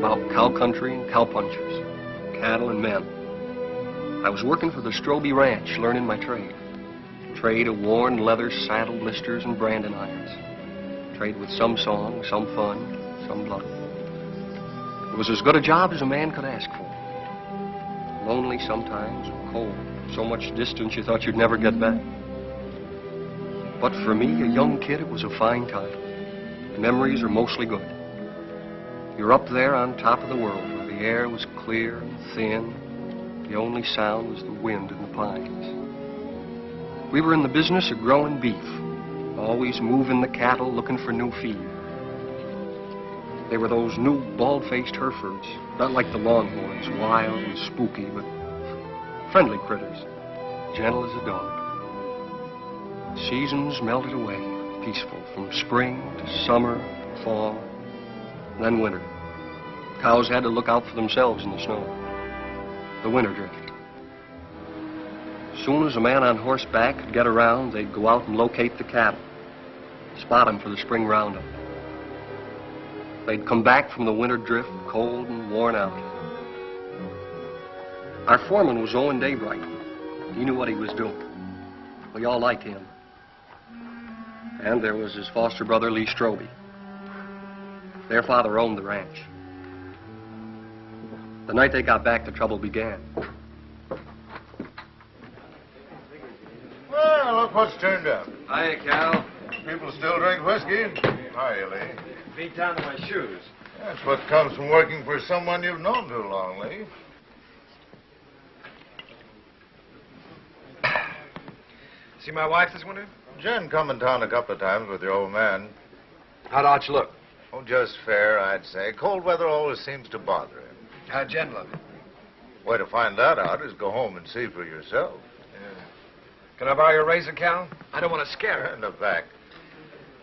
about cow country and cow punchers, cattle and men. I was working for the Stroby Ranch, learning my trade. Trade of worn leather saddle blisters and branding irons. Trade with some song, some fun, some blood. It was as good a job as a man could ask for. Lonely sometimes, cold. So much distance you thought you'd never get back. But for me, a young kid, it was a fine time. The memories are mostly good. You're up there on top of the world where the air was clear and thin. The only sound was the wind in the pines. We were in the business of growing beef, always moving the cattle, looking for new feed. They were those new bald-faced Herefords, not like the Longhorns, wild and spooky, but friendly critters, gentle as a dog. Seasons melted away, peaceful, from spring to summer, fall, and then winter. Cows had to look out for themselves in the snow. The winter drift. As soon as a man on horseback could get around, they'd go out and locate the cattle, spot them for the spring roundup. They'd come back from the winter drift, cold and worn out. Our foreman was Owen Wright. He knew what he was doing. We all liked him. And there was his foster brother, Lee Stroby. Their father owned the ranch. The night they got back, the trouble began. Well, look what's turned up. Hiya, Cal. People still drink whiskey. Hiya, Lee. Beat down to my shoes. That's what comes from working for someone you've known too long, Lee. See my wife this winter? Jen come in town a couple of times with your old man. How'd Arch look? Oh, just fair, I'd say. Cold weather always seems to bother him. How'd Jen look? Way to find that out is go home and see for yourself. Yeah. Can I borrow your razor, Cal? I don't want to scare her. In the back.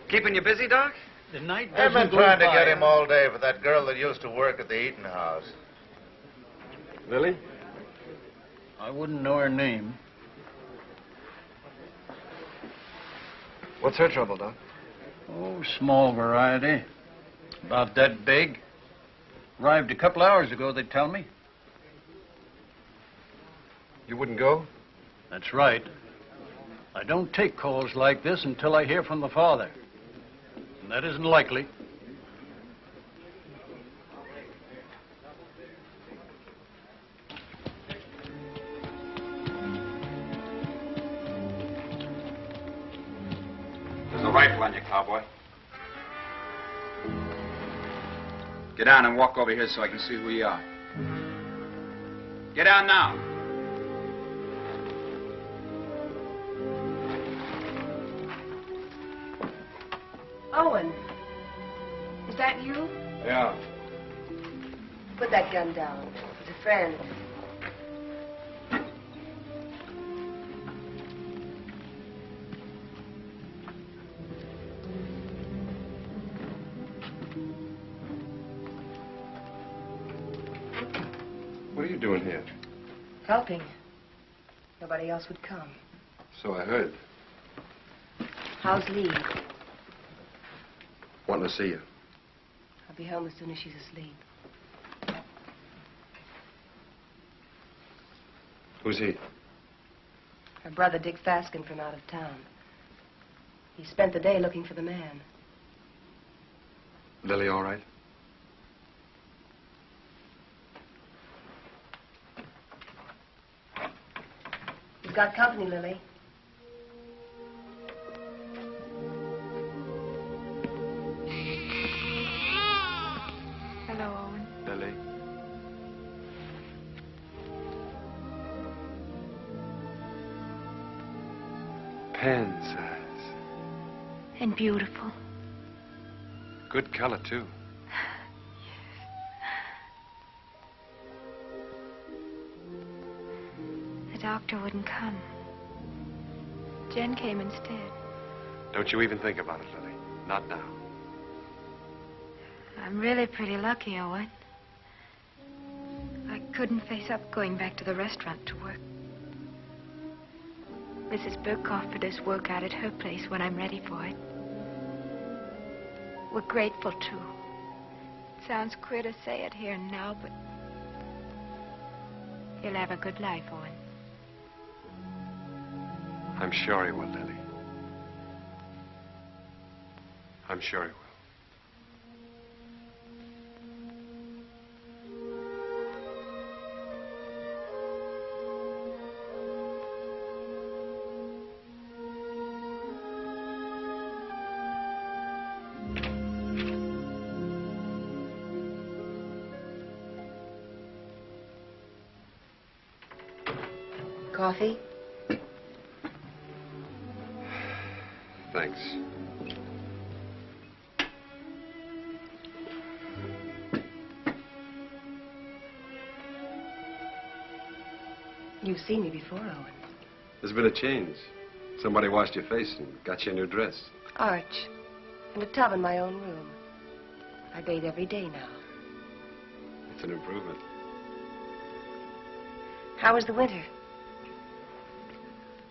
Keeping you busy, Doc? The night I've been doesn't go trying to by. get him all day for that girl that used to work at the eating house. Lily? I wouldn't know her name. What's her trouble, Doc? Oh, small variety. About that big. Arrived a couple hours ago, they tell me. You wouldn't go? That's right. I don't take calls like this until I hear from the father. And that isn't likely. There's a rifle on you, cowboy. Get down and walk over here so I can see who you are. Get down now. Owen, is that you? Yeah. Put that gun down. It's a friend. What are you doing here? Helping. Nobody else would come. So I heard. How's Lee? Wanting to see you. I'll be home as soon as she's asleep. Who's he? Her brother, Dick Faskin, from out of town. He spent the day looking for the man. Lily all right? He's got company, Lily. Hello, Owen. Lily. Pen size. And beautiful. Good color, too. The doctor wouldn't come. Jen came instead. Don't you even think about it, Lily. Not now. I'm really pretty lucky, Owen. I couldn't face up going back to the restaurant to work. Mrs. Burke offered us work out at her place when I'm ready for it. We're grateful, too. sounds queer to say it here and now, but he'll have a good life, Owen. I'm sure he will, Lily. I'm sure he will. Coffee? Thanks. You've seen me before, Owen. There's been a change. Somebody washed your face and got you a new dress. Arch. And a tub in my own room. I bathe every day now. It's an improvement. How was the winter?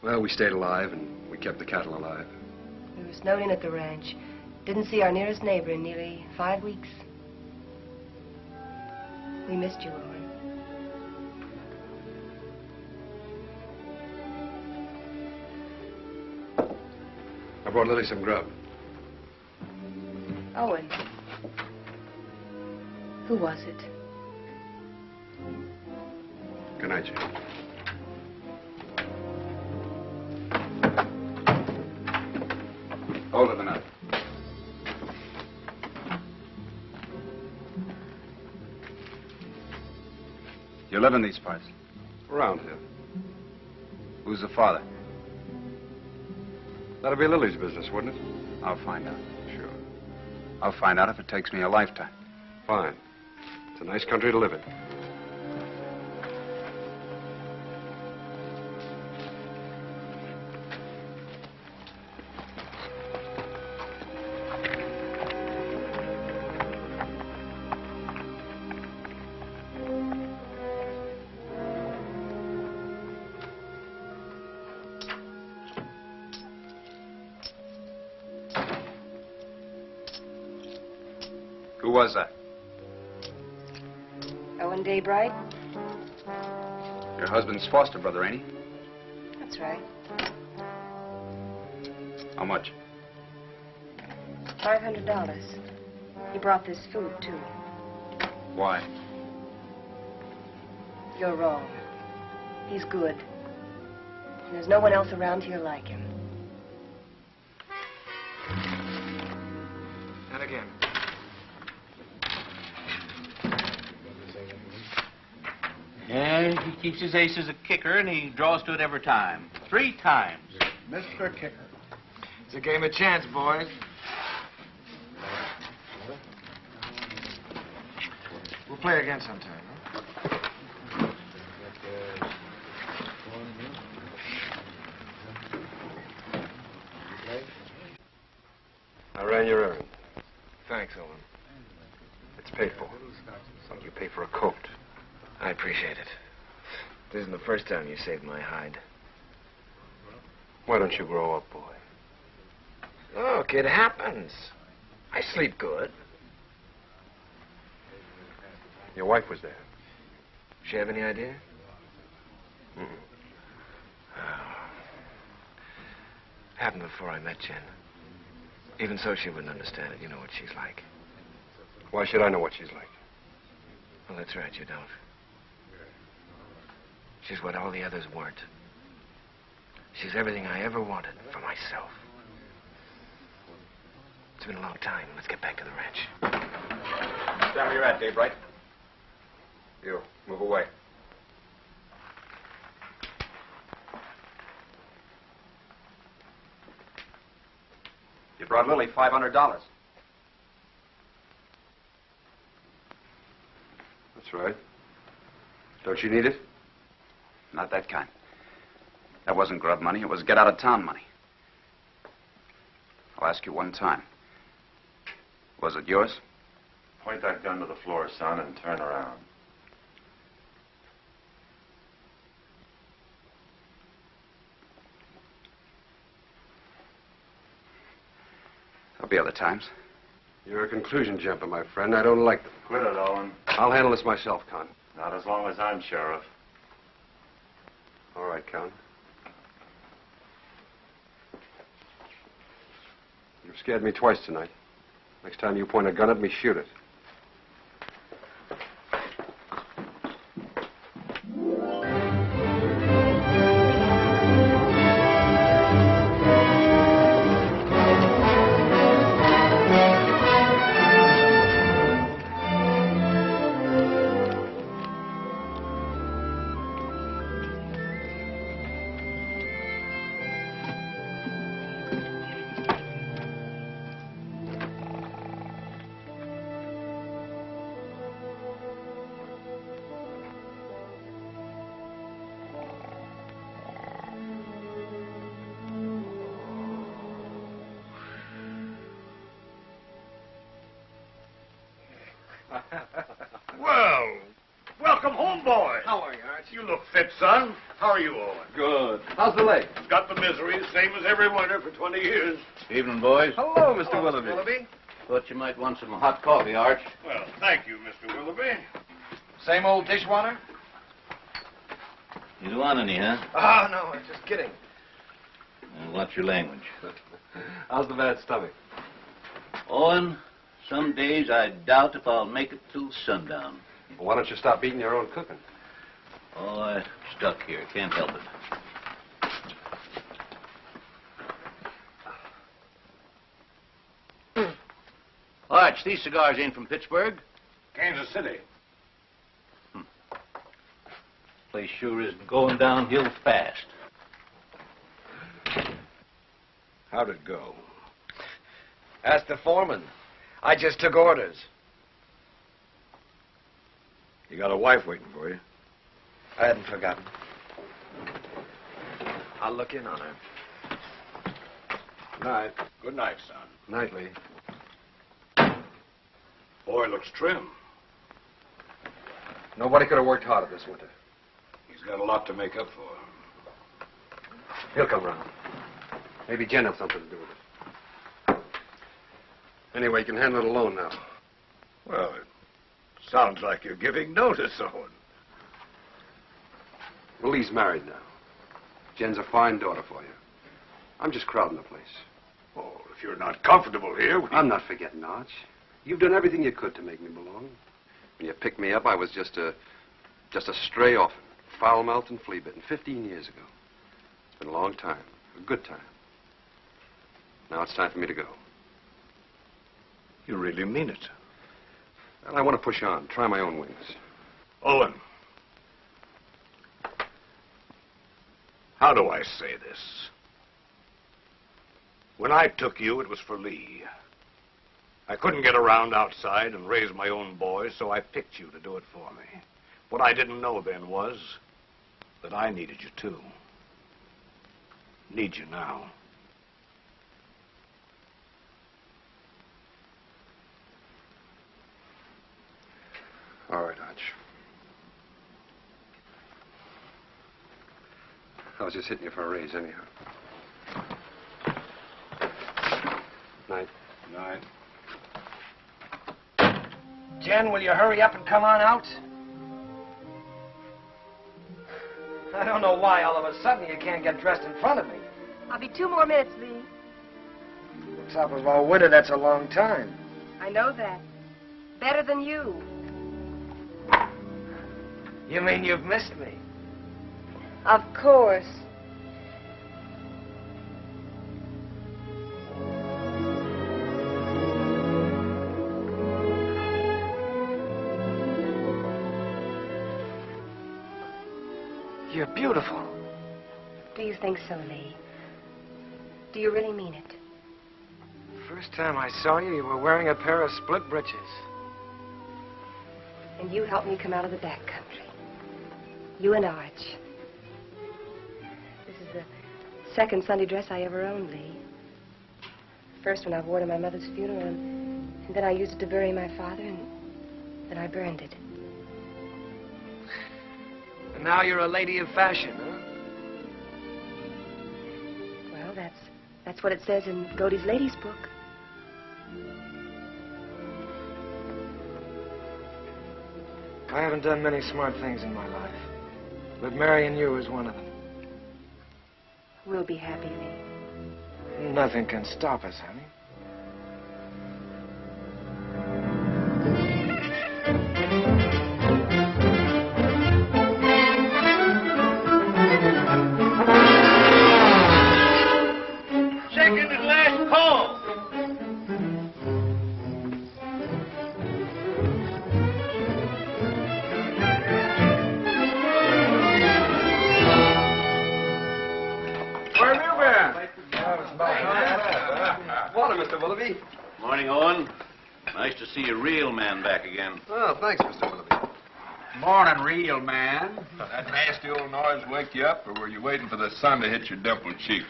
Well, we stayed alive and we kept the cattle alive. We were snowed in at the ranch. Didn't see our nearest neighbor in nearly 5 weeks. We missed you, Owen. I brought Lily some grub. Owen. Who was it? Good night, Jane. Hold it a minute. You live in these parts? Around here. Who's the father? That'll be Lily's business, wouldn't it? I'll find out. Sure. I'll find out if it takes me a lifetime. Fine. It's a nice country to live in. Who was that? Owen Daybright? Your husband's foster brother, ain't he? That's right. How much? $500. He brought this food, too. Why? You're wrong. He's good. And there's no one else around here like him. And again. Yeah, he keeps his ace as a kicker, and he draws to it every time. 3 times. Mr. Kicker. It's a game of chance, boys. We'll play again sometime, huh? I ran your errand. Thanks, Owen. It's paid for. Like you pay for a coat. I appreciate it. This isn't the first time you saved my hide. Why don't you grow up, boy? Look, it happens. I sleep good. Your wife was there. She have any idea? Mm-mm. Happened before I met Jen. Even so, she wouldn't understand it. You know what she's like. Why should I know what she's like? Well, that's right, you don't. She's what all the others weren't. She's everything I ever wanted for myself. It's been a long time. Let's get back to the ranch. Stand where you're at, Daybright. You, move away. You brought Lily $500. That's right. Don't you need it? Not that kind. That wasn't grub money. It was get-out-of-town money. I'll ask you one time. Was it yours? Point that gun to the floor, son, and turn around. There'll be other times. You're a conclusion jumper, my friend. I don't like them. Quit it, Owen. I'll handle this myself, Con. Not as long as I'm sheriff. All right, Con. You've scared me twice tonight. Next time you point a gun at me, shoot it. Well, welcome home, boy. How are you, Arch? You look fit, son. How are you, Owen? Good. How's the leg? Got the misery, same as every winter for 20 years. Evening, boys. Hello, Mr. Willoughby. Thought you might want some hot coffee, Arch. Well, thank you, Mr. Willoughby. Same old dishwater? You don't want any, huh? Oh, no, I'm just kidding. Watch your language. How's the bad stomach? Owen, some days I doubt if I'll make it till sundown. Well, why don't you stop eating your own cooking? Oh, I'm stuck here. Can't help it. Arch, these cigars ain't from Pittsburgh. Kansas City. Place sure is going downhill fast. How'd it go? Ask the foreman. I just took orders. You got a wife waiting for you. I hadn't forgotten. I'll look in on her. Night. Good night, son. Nightly. Boy looks trim. Nobody could have worked harder this winter. He's got a lot to make up for. He'll come round. Maybe Jen had something to do with it. Anyway, you can handle it alone now. Well, it sounds like you're giving notice, Owen. Well, Lee's married now. Jen's a fine daughter for you. I'm just crowding the place. Oh, if you're not comfortable here, I'm not forgetting, Arch. You've done everything you could to make me belong. When you picked me up, I was just a stray orphan, foul-mouthed and flea-bitten, 15 years ago. It's been a long time, a good time. Now it's time for me to go. You really mean it. Well, I want to push on, try my own wings. Owen. How do I say this? When I took you, it was for Lee. I couldn't get around outside and raise my own boys, so I picked you to do it for me. What I didn't know then was that I needed you too. Need you now. All right, Arch. I was just hitting you for a raise anyhow. Night. Night. Jen, will you hurry up and come on out? I don't know why all of a sudden you can't get dressed in front of me. I'll be 2 more minutes, Lee. On top of all winter, that's a long time. I know that. Better than you. You mean you've missed me? Of course. You're beautiful. Do you think so, Lee? Do you really mean it? First time I saw you, you were wearing a pair of split breeches. And you helped me come out of the back country. You and Arch. This is the second Sunday dress I ever owned, Lee. First when I wore to my mother's funeral, and then I used it to bury my father, and then I burned it. And now you're a lady of fashion, huh? Well, that's what it says in Godey's ladies' book. I haven't done many smart things in my life, but marrying you is one of them. We'll be happy, Lee. Nothing can stop us, honey. Second and last call. Where have you been? Water, Mr. Willoughby. Morning, Owen. Nice to see a real man back again. Oh, thanks, Mr. Willoughby. Morning, real man. That nasty old noise wake you up, or were you waiting for the sun to hit your dimpled cheeks?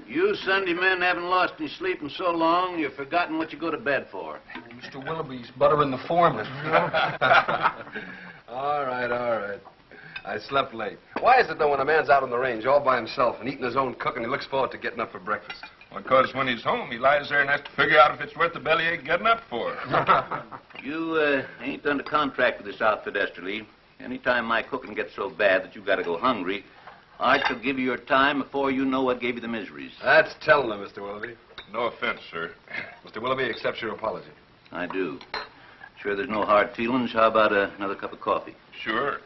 You Sunday men haven't lost any sleep in so long, you've forgotten what you go to bed for. Mr. Willoughby's buttering the foreman. All right. I slept late. Why is it, though, when a man's out on the range all by himself and eating his own cooking, he looks forward to getting up for breakfast? Because when he's home, he lies there and has to figure out if it's worth the bellyache getting up for. You ain't under contract with this outfit, Esterly. Anytime my cooking gets so bad that you've got to go hungry, I shall give you your time before you know what gave you the miseries. That's telling him, Mr. Willoughby. No offense, sir. Mr. Willoughby accepts your apology. I do. Sure there's no hard feelings. How about another cup of coffee? Sure.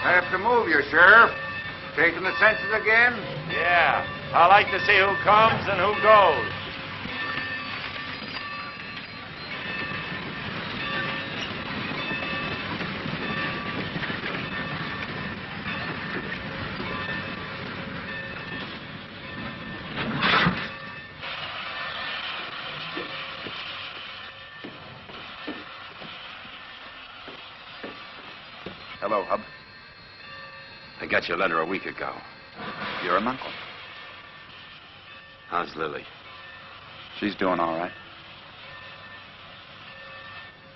I have to move you, Sheriff. Taking the census again? Yeah. I like to see who comes and who goes. Hello, Hub. I got your letter a week ago. You're an uncle. How's Lily? She's doing all right.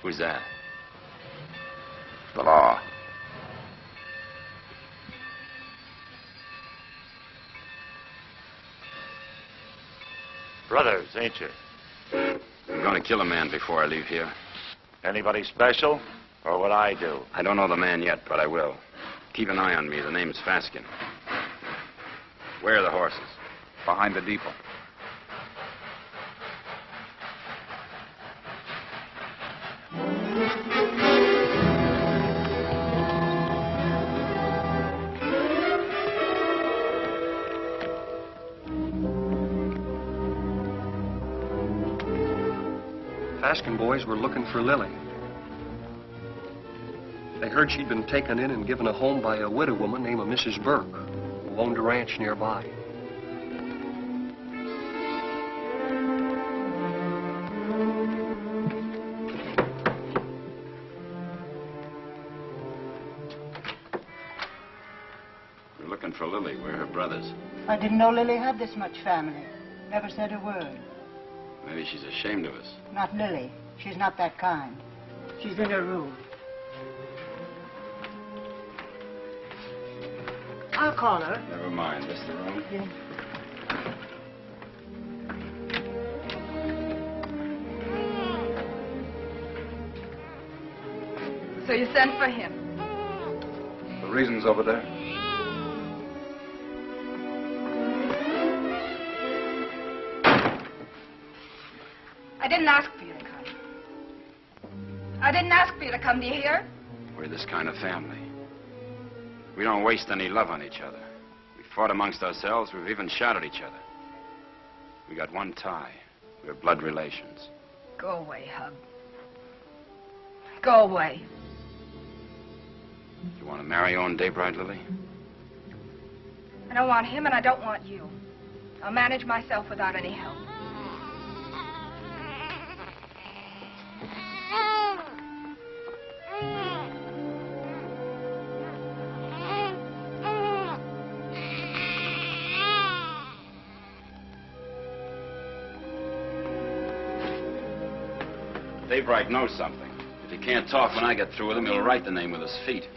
Who's that? The law. Brothers, ain't you? I'm going to kill a man before I leave here. Anybody special? Or what I do? I don't know the man yet, but I will. Keep an eye on me. The name's Faskin. Where are the horses? Behind the depot. Faskin boys were looking for Lily. They heard she'd been taken in and given a home by a widow woman named Mrs. Burke, who owned a ranch nearby. We're looking for Lily. We're her brothers. I didn't know Lily had this much family. Never said a word. Maybe she's ashamed of us. Not Lily. She's not that kind. She's in her room. I'll call her. Never mind. This the room? Yeah. So you sent for him? The reason's over there. I didn't ask for you to come. I didn't ask for you to come, do you hear? We're this kind of family. We don't waste any love on each other. We fought amongst ourselves. We've even shot at each other. We got one tie. We're blood relations. Go away, Hub. Go away. You want to marry Owen Daybright, Lily? I don't want him and I don't want you. I'll manage myself without any help. Daybright knows something. If he can't talk when I get through with him, he'll write the name with his feet.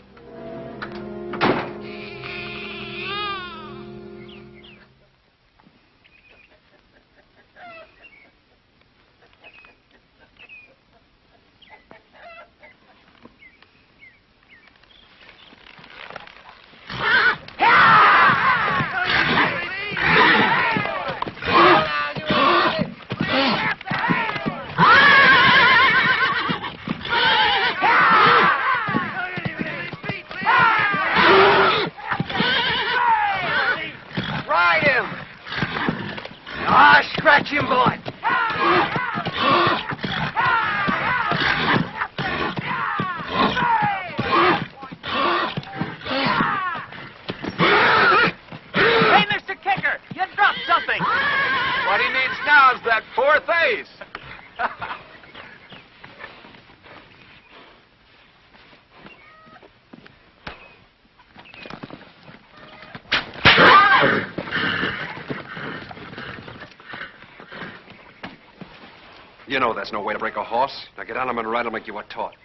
You know that's no way to break a horse. Now get on him and ride him like you were taught.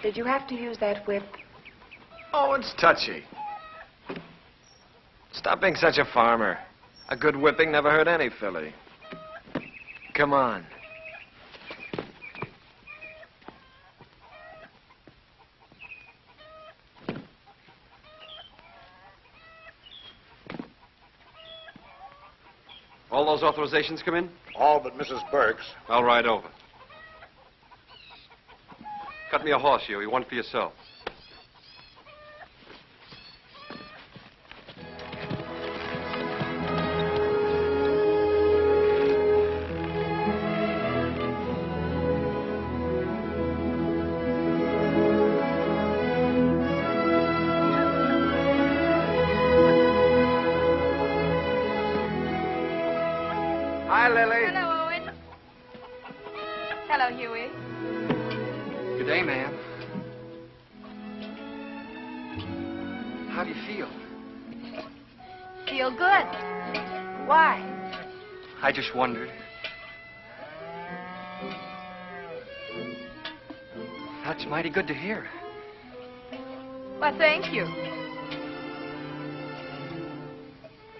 Did you have to use that whip? Oh, it's touchy. Stop being such a farmer. A good whipping never hurt any filly. Come on. All those authorizations come in? All but Mrs. Burke's. I'll ride over. Cut me a horse, Hugh. One for yourself. Hi, Lily. Hello, Owen. Hello, Huey. Good day, ma'am. How do you feel? Feel good. Why? I just wondered. That's mighty good to hear. Well, thank you.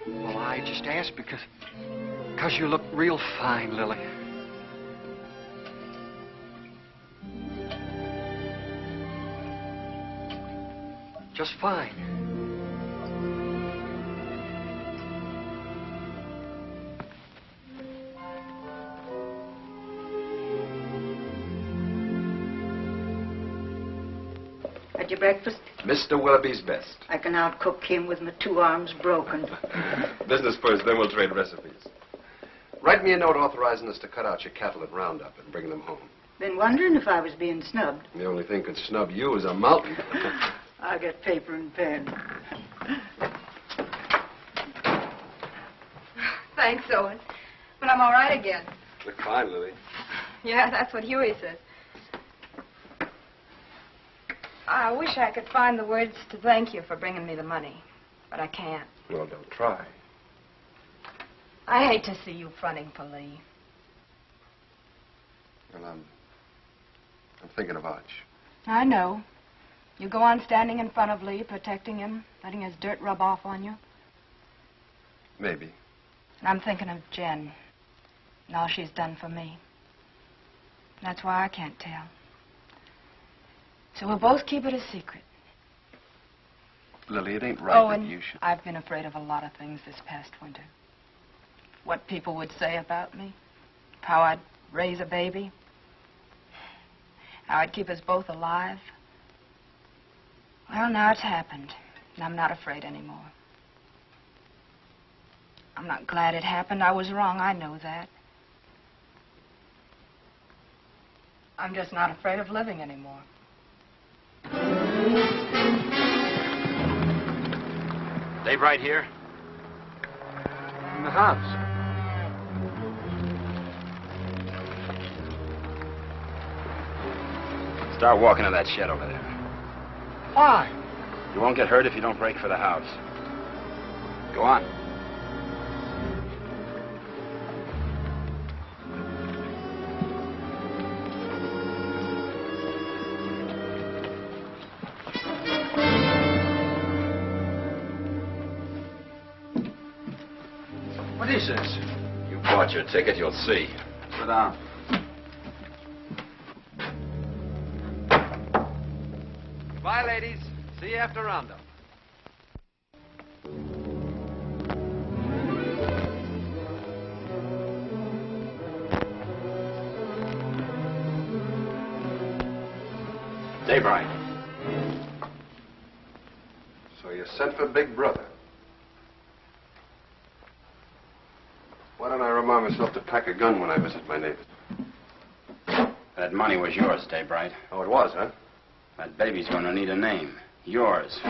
Well, I just asked because you look real fine, Lily. Just fine. Had your breakfast? Mr. Willoughby's best. I can outcook him with my 2 arms broken. Business first, then we'll trade recipes. Write me a note authorizing us to cut out your cattle at Roundup and bring them home. Been wondering if I was being snubbed. The only thing could snub you is a mountain. I'll get paper and pen. Thanks, Owen. But I'm all right again. Look fine, Lily. Yeah, that's what Huey says. I wish I could find the words to thank you for bringing me the money, but I can't. Well, don't try. I hate to see you fronting for Lee. Well, I'm thinking of Arch. I know. You go on standing in front of Lee, protecting him, letting his dirt rub off on you. Maybe. And I'm thinking of Jen and all she's done for me. That's why I can't tell. So we'll both keep it a secret. Lily, it ain't right Owen, that you should... I've been afraid of a lot of things this past winter. What people would say about me. How I'd raise a baby. How I'd keep us both alive. Well, now it's happened, and I'm not afraid anymore. I'm not glad it happened. I was wrong. I know that. I'm just not afraid of living anymore. Dave Wright here? In the house. Start walking to that shed over there. Why? You won't get hurt if you don't break for the house. Go on. What is this? You bought your ticket, you'll see. Sit down. Goodbye, ladies. See you after Roundup. Dave Wright. sent for Big Brother. Why don't I remind myself to pack a gun when I visit my neighbors? That money was yours, Wright. Oh, it was, huh? That baby's going to need a name. Yours.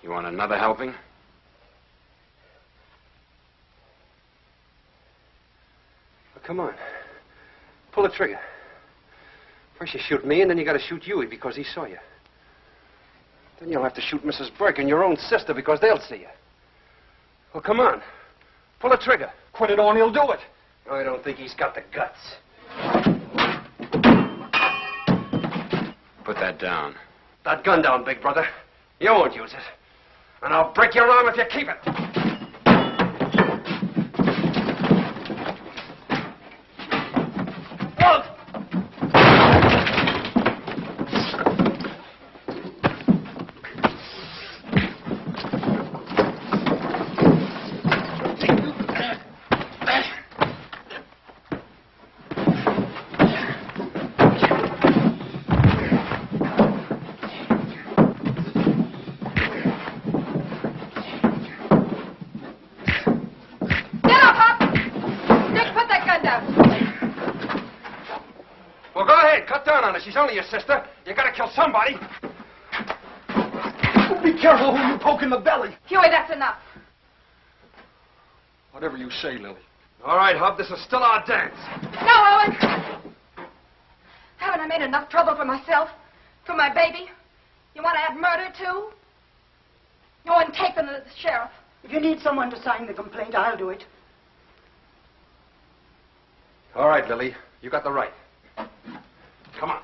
You want another helping? Well, come on. Pull the trigger. First you shoot me, and then you got to shoot Huey because he saw you. Then you'll have to shoot Mrs. Burke and your own sister because they'll see you. Well, come on. Pull the trigger. Quit it or he'll do it. I don't think he's got the guts. Put that down. That gun down, Big Brother. You won't use it. And I'll break your arm if you keep it. She's only your sister. You gotta kill somebody. Be careful who you poke in the belly. Huey, that's enough. Whatever you say, Lily. All right, Hub, this is still our dance. No, Owen. Haven't I made enough trouble for myself? For my baby? You want to add murder, too? Go and take them to the sheriff. If you need someone to sign the complaint, I'll do it. All right, Lily. You got the right. Come on.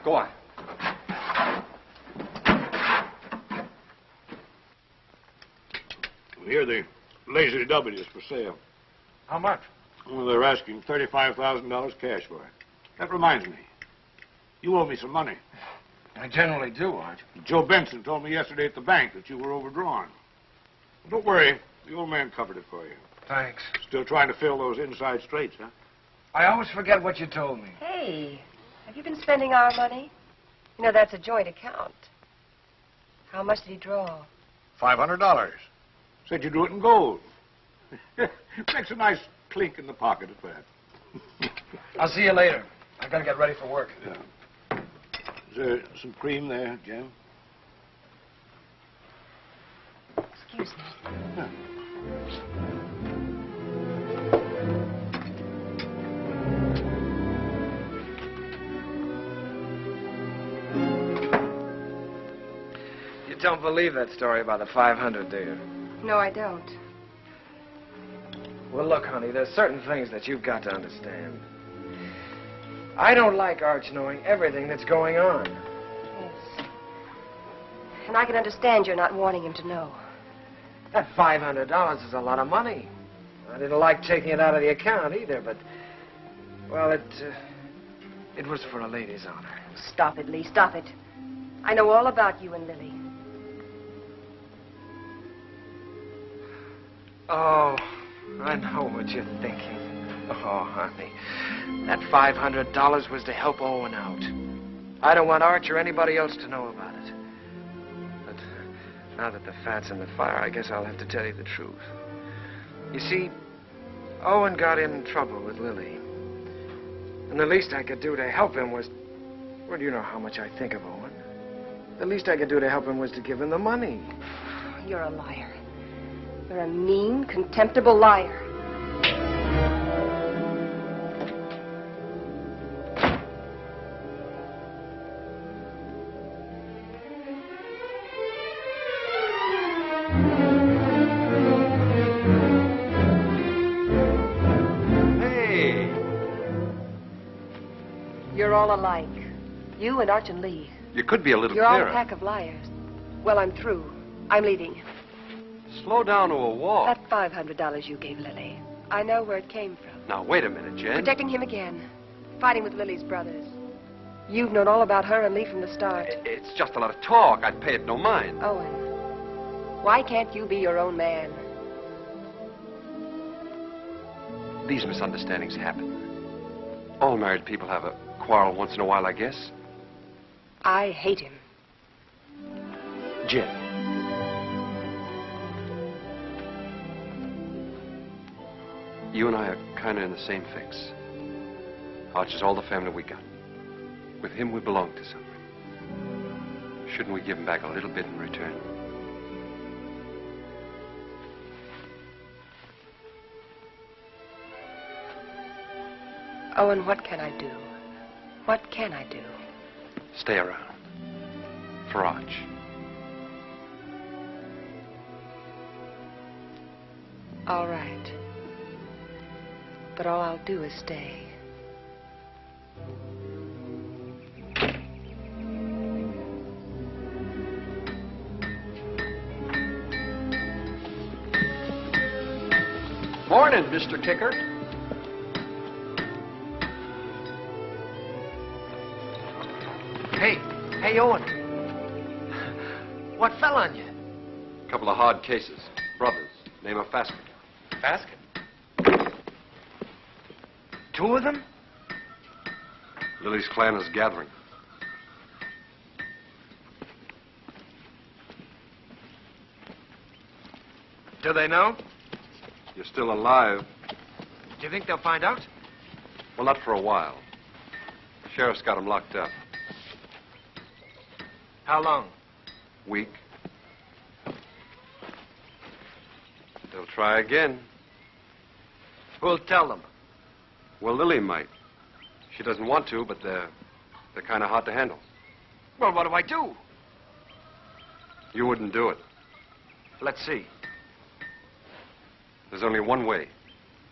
Go on. Here, the Lazy W is for sale. How much? Well, they're asking $35,000 cash for it. That reminds me. You owe me some money. I generally do, Art. Joe Benson told me yesterday at the bank that you were overdrawn. Well, don't worry. The old man covered it for you. Thanks. Still trying to fill those inside straights, huh? I always forget what you told me. Hey, have you been spending our money? You know, that's a joint account. How much did he draw? $500. Said you do it in gold. Makes a nice clink in the pocket at that. I'll see you later. I've got to get ready for work. Yeah. Is there some cream there, Jim? Excuse me. Yeah. You don't believe that story about the 500, do you? No, I don't. Well, look, honey, there's certain things that you've got to understand. I don't like Arch knowing everything that's going on. Yes. And I can understand you're not wanting him to know. That $500 is a lot of money. I didn't like taking it out of the account either, but, well, it was for a lady's honor. Stop it, Lee, stop it. I know all about you and Lily. Oh, I know what you're thinking. Oh, honey, that $500 was to help Owen out. I don't want Arch or anybody else to know about it. But now that the fat's in the fire, I guess I'll have to tell you the truth. You see, Owen got in trouble with Lily. And the least I could do to help him was... Well, you know how much I think of Owen. The least I could do to help him was to give him the money. You're a liar. You're a mean, contemptible liar. Hey! You're all alike. You and Arch and Lee. You could be a little You're all clearer. a pack of liars. Well, I'm through. I'm leaving. Slow down to a walk. That $500 you gave Lily, I know where it came from. Now, wait a minute, Jen. Protecting him again. Fighting with Lily's brothers. You've known all about her and Lee from the start. It's just a lot of talk. I'd pay it no mind. Owen, why can't you be your own man? these misunderstandings happen. All married people have a quarrel once in a while, I guess. I hate him. Jen. You and I are kind of in the same fix. Arch is all the family we got. With him, we belong to something. Shouldn't we give him back a little bit in return? Owen, what can I do? What can I do? Stay around. For Arch. All right. But all I'll do is stay. Morning, Mr. Kicker. Hey, Owen. What fell on you? A couple of hard cases. Brothers. Name of Faskin. Faskin? Two of them? Lily's clan is gathering. Do they know? You're still alive. Do you think they'll find out? Well, not for a while. Sheriff's got them locked up. How long? Week. They'll try again. Who'll tell them? Well, Lily might. She doesn't want to, but they're kind of hard to handle. Well, what do I do? You wouldn't do it. Let's see. There's only one way.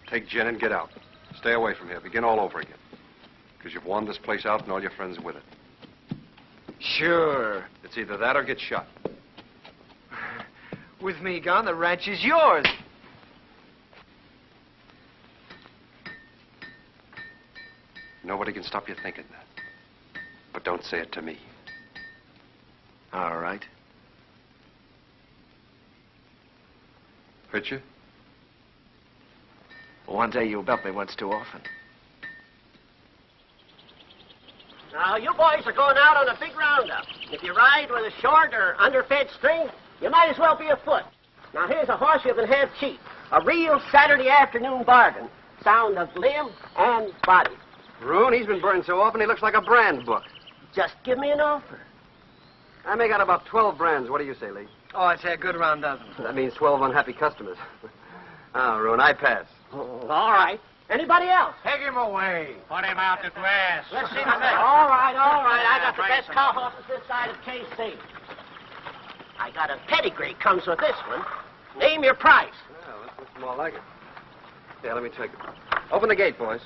Take Jen and get out. Stay away from here. Begin all over again. Because you've worn this place out and all your friends with it. Sure. It's either that or get shot. With me gone, the ranch is yours. Nobody can stop you thinking that. But don't say it to me. All right. Hurt you? One day you'll bet me once too often. Now, you boys are going out on a big roundup. If you ride with a short or underfed string, you might as well be afoot. Now, here's a horse you can have cheap. A real Saturday afternoon bargain. Sound of limb and body. Roon, he's been burned so often he looks like a brand book. Just give me an offer. I make out about 12 brands. What do you say, Lee? Oh, I'd say a good round dozen. That means 12 unhappy customers. Oh, Roon, I pass. Oh, all right. Anybody else? Take him away. Put him out to grass. Let's see the next. All right. I got the best cow horses this side of KC. I got a pedigree comes with this one. Name your price. Well, this looks more like it. Yeah, let me take it. Open the gate, boys.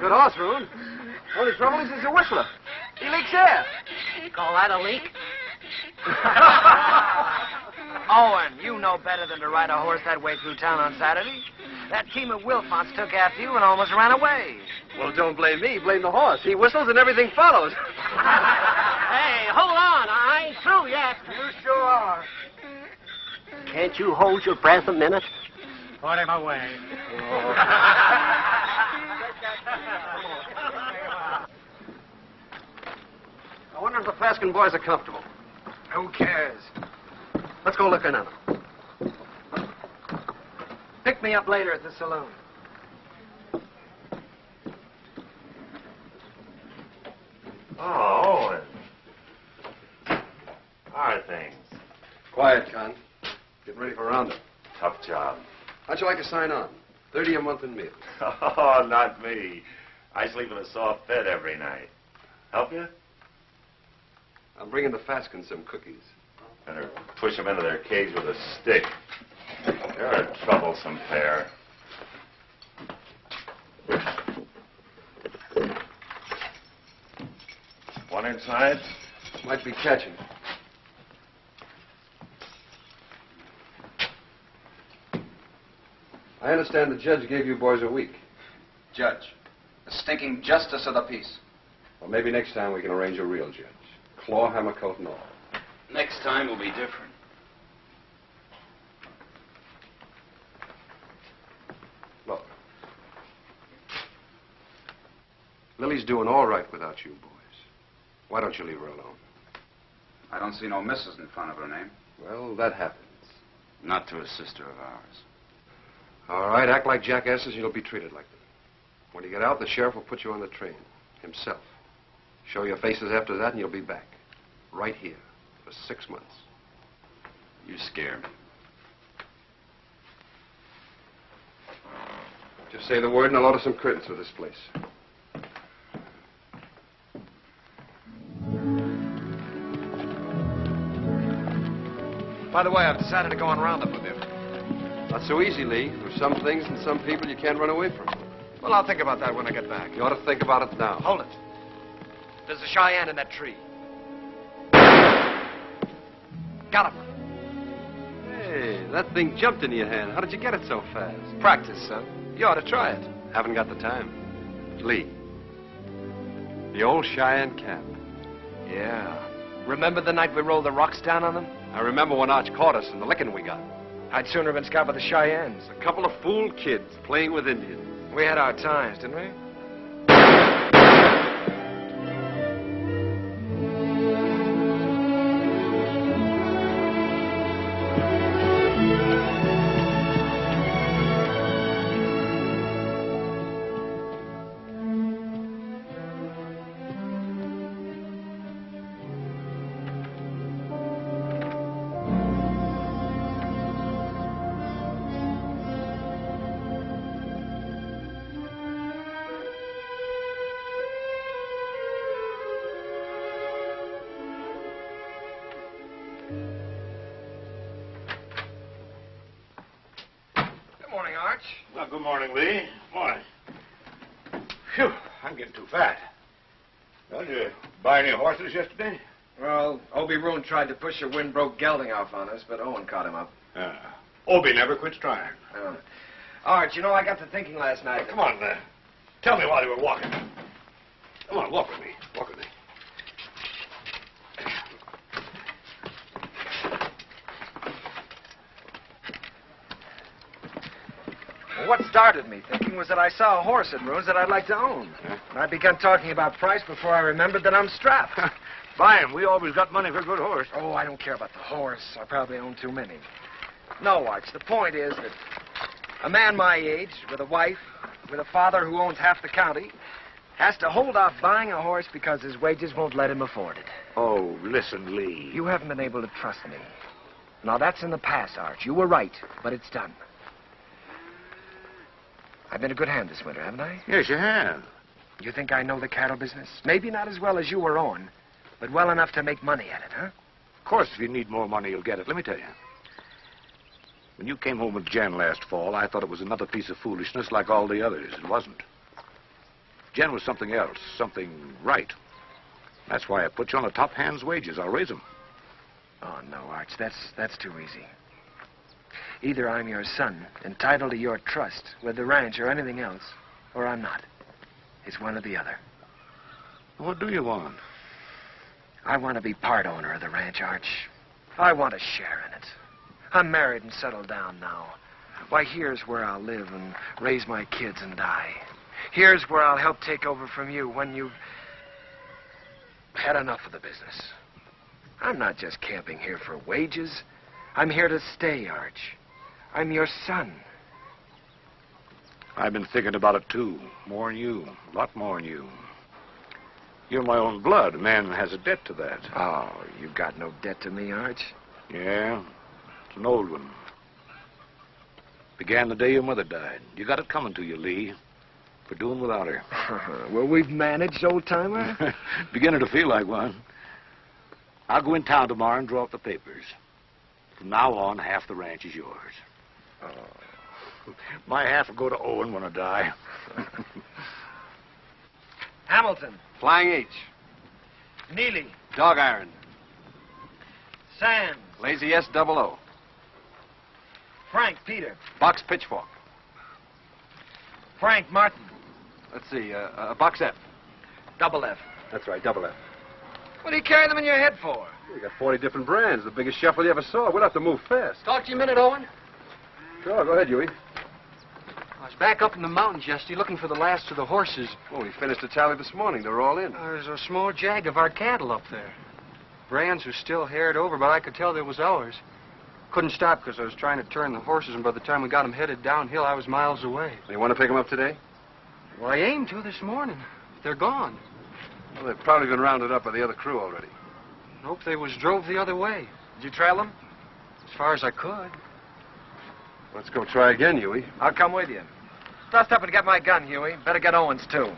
Good horse, Roon. Only trouble is he's a whistler. He leaks air. Call that a leak? Owen, you know better than to ride a horse that way through town on Saturday. That team of Wilfonts took after you and almost ran away. Well, don't blame me. Blame the horse. He whistles and everything follows. Hey, hold on. I ain't through yet. You sure are. Can't you hold your breath a minute? Put him away. I wonder if the Faskin boys are comfortable. Who cares? Let's go look in on them. Pick me up later at the saloon. Oh, Owen. How are things? Quiet, Con. Getting ready for roundup. Tough job. How'd you like to sign on? 30 a month in meals. Oh, not me. I sleep in a soft bed every night. Help you? I'm bringing the Faskins some cookies. Better push them into their cage with a stick. They're a troublesome pair. One inside? Might be catching. I understand the judge gave you boys a week. Judge, the stinking justice of the peace. Well, maybe next time we can arrange a real judge. Claw, hammer, coat, and all. Next time will be different. Look. Lily's doing all right without you boys. Why don't you leave her alone? I don't see no missus in front of her name. Well, that happens. Not to a sister of ours. All right, act like jackasses and you'll be treated like them. When you get out, the sheriff will put you on the train. Himself. Show your faces after that and you'll be back. Right here. For 6 months. You scare me. Just say the word and I'll order some curtains for this place. By the way, I've decided to go on roundup with you. Not so easy, Lee. There's some things and some people you can't run away from. Well, I'll think about that when I get back. You ought to think about it now. Hold it. There's a Cheyenne in that tree. Got him. Hey, that thing jumped into your hand. How did you get it so fast? Practice, son. You ought to try it. Haven't got the time. Lee. The old Cheyenne cap. Yeah. Remember the night we rolled the rocks down on them? I remember when Arch caught us and the licking we got. I'd sooner have been scout with the Cheyennes. A couple of fool kids playing with Indians. We had our times, didn't we? Well, good morning, Lee. Morning. Phew, I'm getting too fat. Well, did you buy any horses yesterday? Well, Obie Roon tried to push a wind-broke gelding off on us, but Owen caught him up. Obie never quits trying. Arch, you know, I got to thinking last night. Come on, tell me while you were walking. Come on, walk with me. Walk with me. What started me thinking was that I saw a horse at Roon's that I'd like to own. And I began talking about price before I remembered that I'm strapped. Buy him. We always got money for a good horse. Oh, I don't care about the horse. I probably own too many. No, Arch, the point is that a man my age, with a wife, with a father who owns half the county, has to hold off buying a horse because his wages won't let him afford it. Oh, listen, Lee. You haven't been able to trust me. Now, that's in the past, Arch. You were right, but it's done. I've been a good hand this winter, haven't I? Yes, you have. You think I know the cattle business? Maybe not as well as you or Owen, but well enough to make money at it, huh? Of course, if you need more money, you'll get it. Let me tell you. When you came home with Jen last fall, I thought it was another piece of foolishness like all the others. It wasn't. Jen was something else, something right. That's why I put you on a top hand's wages. I'll raise them. Oh, no, Arch, that's too easy. Either I'm your son, entitled to your trust with the ranch or anything else, or I'm not. It's one or the other. What do you want? I want to be part owner of the ranch, Arch. I want a share in it. I'm married and settled down now. Why, here's where I'll live and raise my kids and die. Here's where I'll help take over from you when you've had enough of the business. I'm not just camping here for wages. I'm here to stay, Arch. I'm your son. I've been thinking about it, too. More than you. A lot more than you. You're my own blood. A man has a debt to that. Oh, you've got no debt to me, Arch. Yeah, it's an old one. Began the day your mother died. You got it coming to you, Lee, for doing without her. Well, we've managed, old-timer. Beginning to feel like one. I'll go in town tomorrow and draw up the papers. From now on, half the ranch is yours. Oh. My half will go to Owen when I die. Hamilton. Flying H. Neely. Dog Iron. Sands. Lazy S double O. Frank Peter. Box Pitchfork. Frank Martin. Let's see, Box F. Double F. That's right, double F. What do you carry them in your head for? You got 40 different brands, the biggest shuffle you ever saw. We'll have to move fast. Talk to you a minute, Owen. Sure, go ahead, Huey. I was back up in the mountains yesterday looking for the last of the horses. Well, we finished the tally this morning. They're all in. There's a small jag of our cattle up there. Brands was still haired over, but I could tell they was ours. Couldn't stop because I was trying to turn the horses, and by the time we got them headed downhill, I was miles away. You want to pick them up today? Well, I aimed to this morning. They're gone. Well, they've probably been rounded up by the other crew already. Nope, they was drove the other way. Did you trail them? As far as I could. Let's go try again, Huey. I'll come with you. Dust up and get my gun, Huey. Better get Owen's, too.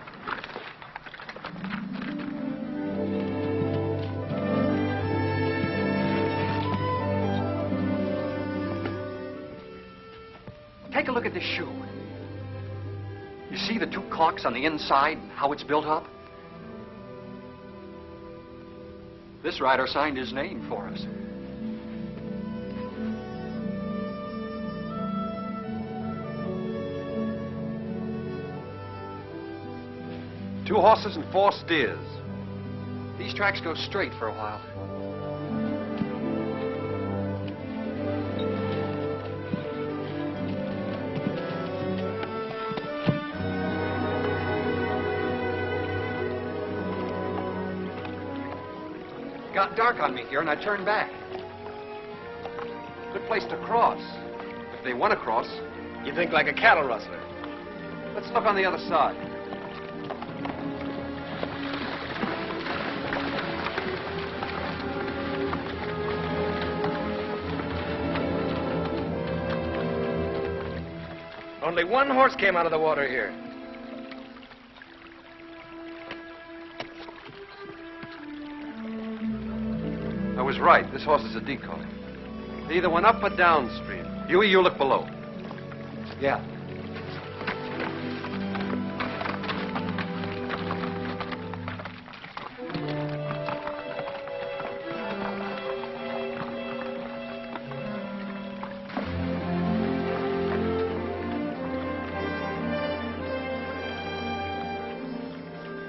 Take a look at this shoe. You see the two caulks on the inside and how it's built up? This rider signed his name for us. Two horses and 4 steers. These tracks go straight for a while. Got dark on me here, and I turned back. Good place to cross. If they want to cross. You think like a cattle rustler. Let's look on the other side. Only one horse came out of the water here. I was right. This horse is a decoy. They either went up or downstream. Huey, you look below. Yeah.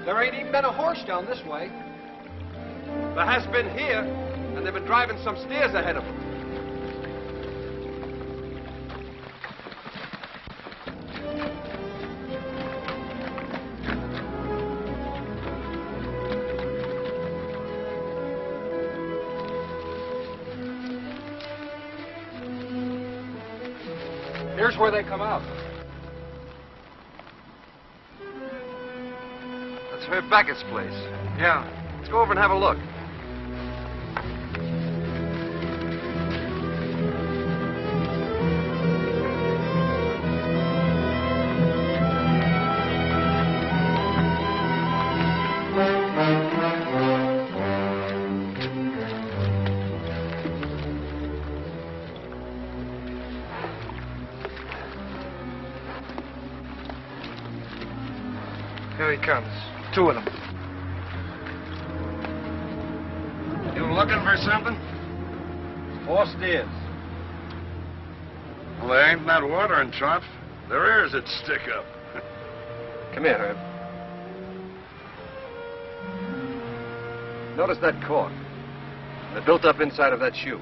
There ain't even been a horse down this way. There has been here, and they've been driving some steers ahead of them. Here's where they come out. That's Herb Beckett's place. Yeah. Let's go over and have a look. Here he comes. 2 of them. You looking for something? 4 steers. Well, there ain't that watering trough. Their ears would stick up. Come here, Herb. Notice that cork. They're built up inside of that shoe.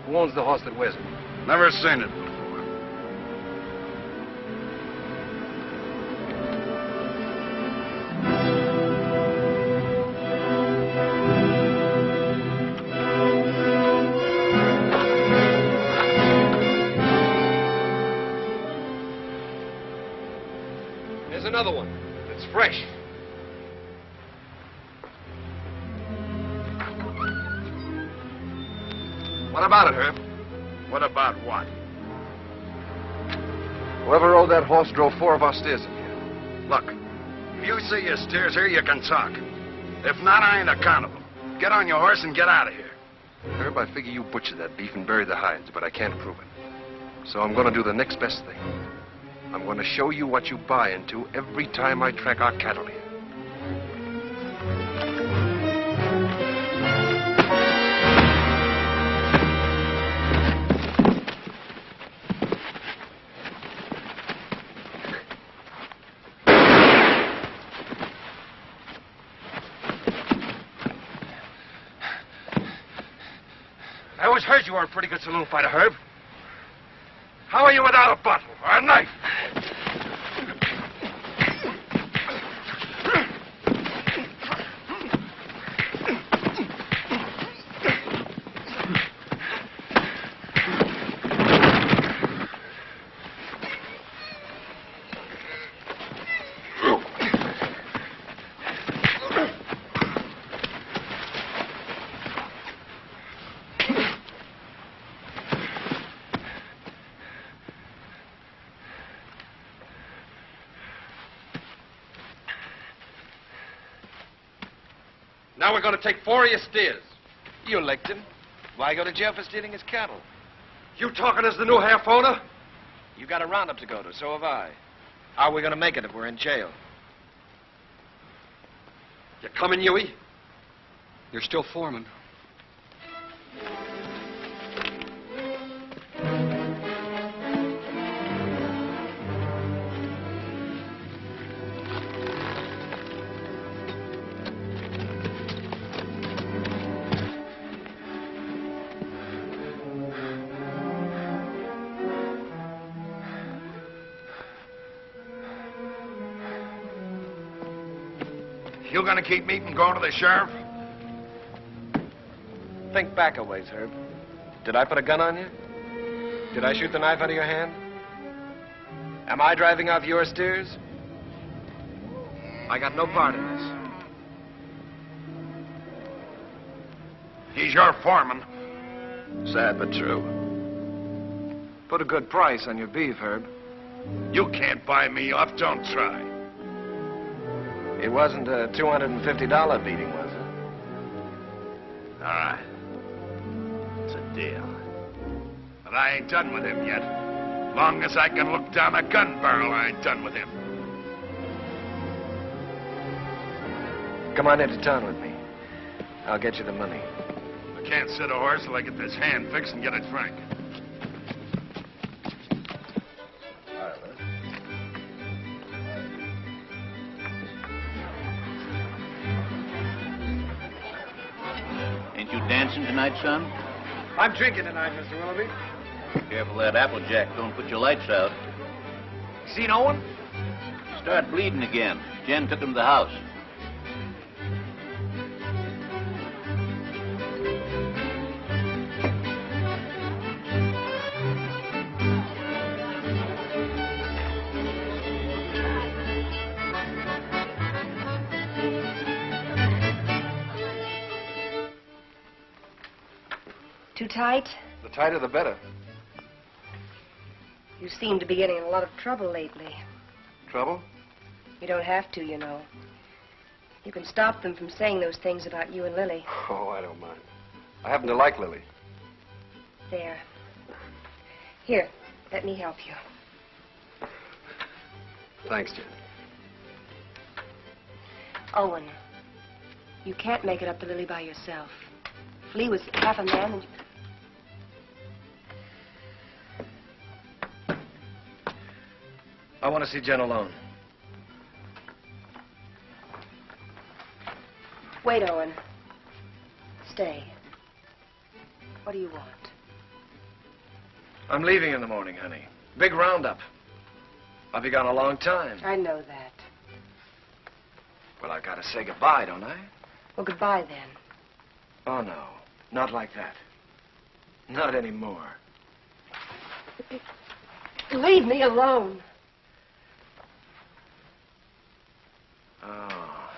Who owns the horse that wears it? Never seen it before. Here's another one. It's fresh. What about it, Herb? What about what? Whoever rode that horse drove 4 of our steers in here. Look, if you see your steers here, you can talk. If not, I ain't accountable. Get on your horse and get out of here. Herb, I figure you butchered that beef and buried the hides, but I can't prove it. So I'm going to do the next best thing. I'm going to show you what you buy into every time I track our cattle here. I always heard you were a pretty good saloon fighter, Herb. How are you without a bottle or a knife? Now we're going to take 4 of your steers. You licked him. Why go to jail for stealing his cattle? You talking as the new half owner? You got a roundup to go to, so have I. How are we going to make it if we're in jail? You coming, Huey? You're still foreman. You gonna keep me from going to the sheriff? Think back a ways, Herb. Did I put a gun on you? Did I shoot the knife out of your hand? Am I driving off your steers? I got no part in this. He's your foreman. Sad but true. Put a good price on your beef, Herb. You can't buy me off. Don't try. It wasn't a $250 beating, was it? All right. It's a deal. But I ain't done with him yet. Long as I can look down a gun barrel, I ain't done with him. Come on into town with me. I'll get you the money. I can't sit a horse till I get this hand fixed and get it frank. Ain't you dancing tonight, son? I'm drinking tonight, Mr. Willoughby. Careful that Applejack don't put your lights out. Seen Owen? Start bleeding again. Jen took him to the house. Too tight? The tighter, the better. You seem to be getting in a lot of trouble lately. Trouble? You don't have to, you know. You can stop them from saying those things about you and Lily. Oh, I don't mind. I happen to like Lily. There. Here, let me help you. Thanks, Jen. Owen, you can't make it up to Lily by yourself. If Lee was half a man and... I want to see Jen alone. Wait, Owen. Stay. What do you want? I'm leaving in the morning, honey. Big roundup. I'll be gone a long time. I know that. Well, I gotta say goodbye, don't I? Well, goodbye then. Oh, no. Not like that. Not anymore. Leave me alone. Oh.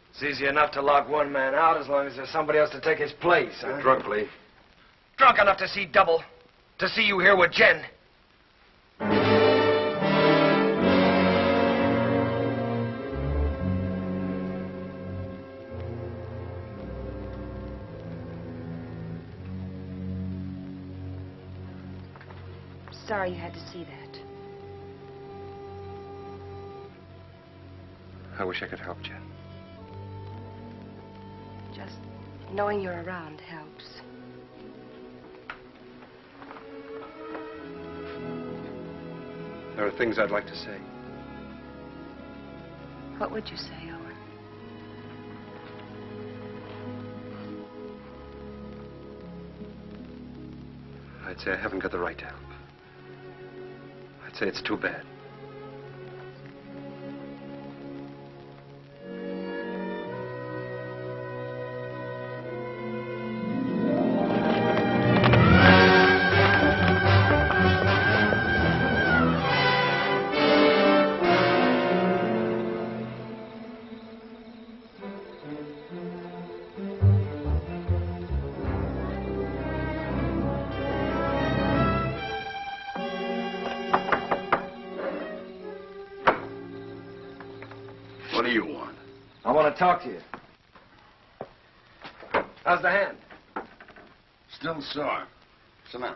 It's easy enough to lock one man out as long as there's somebody else to take his place, huh? You're drunk, Lee. Drunk enough to see double. To see you here with Jen. sorry you had to see that. I wish I could help, Jen. Just knowing you're around helps. There are things I'd like to say. What would you say, Owen? I'd say I haven't got the right to help. I'd say it's too bad. What do you want? I want to talk to you. How's the hand? Still sore. Sit down.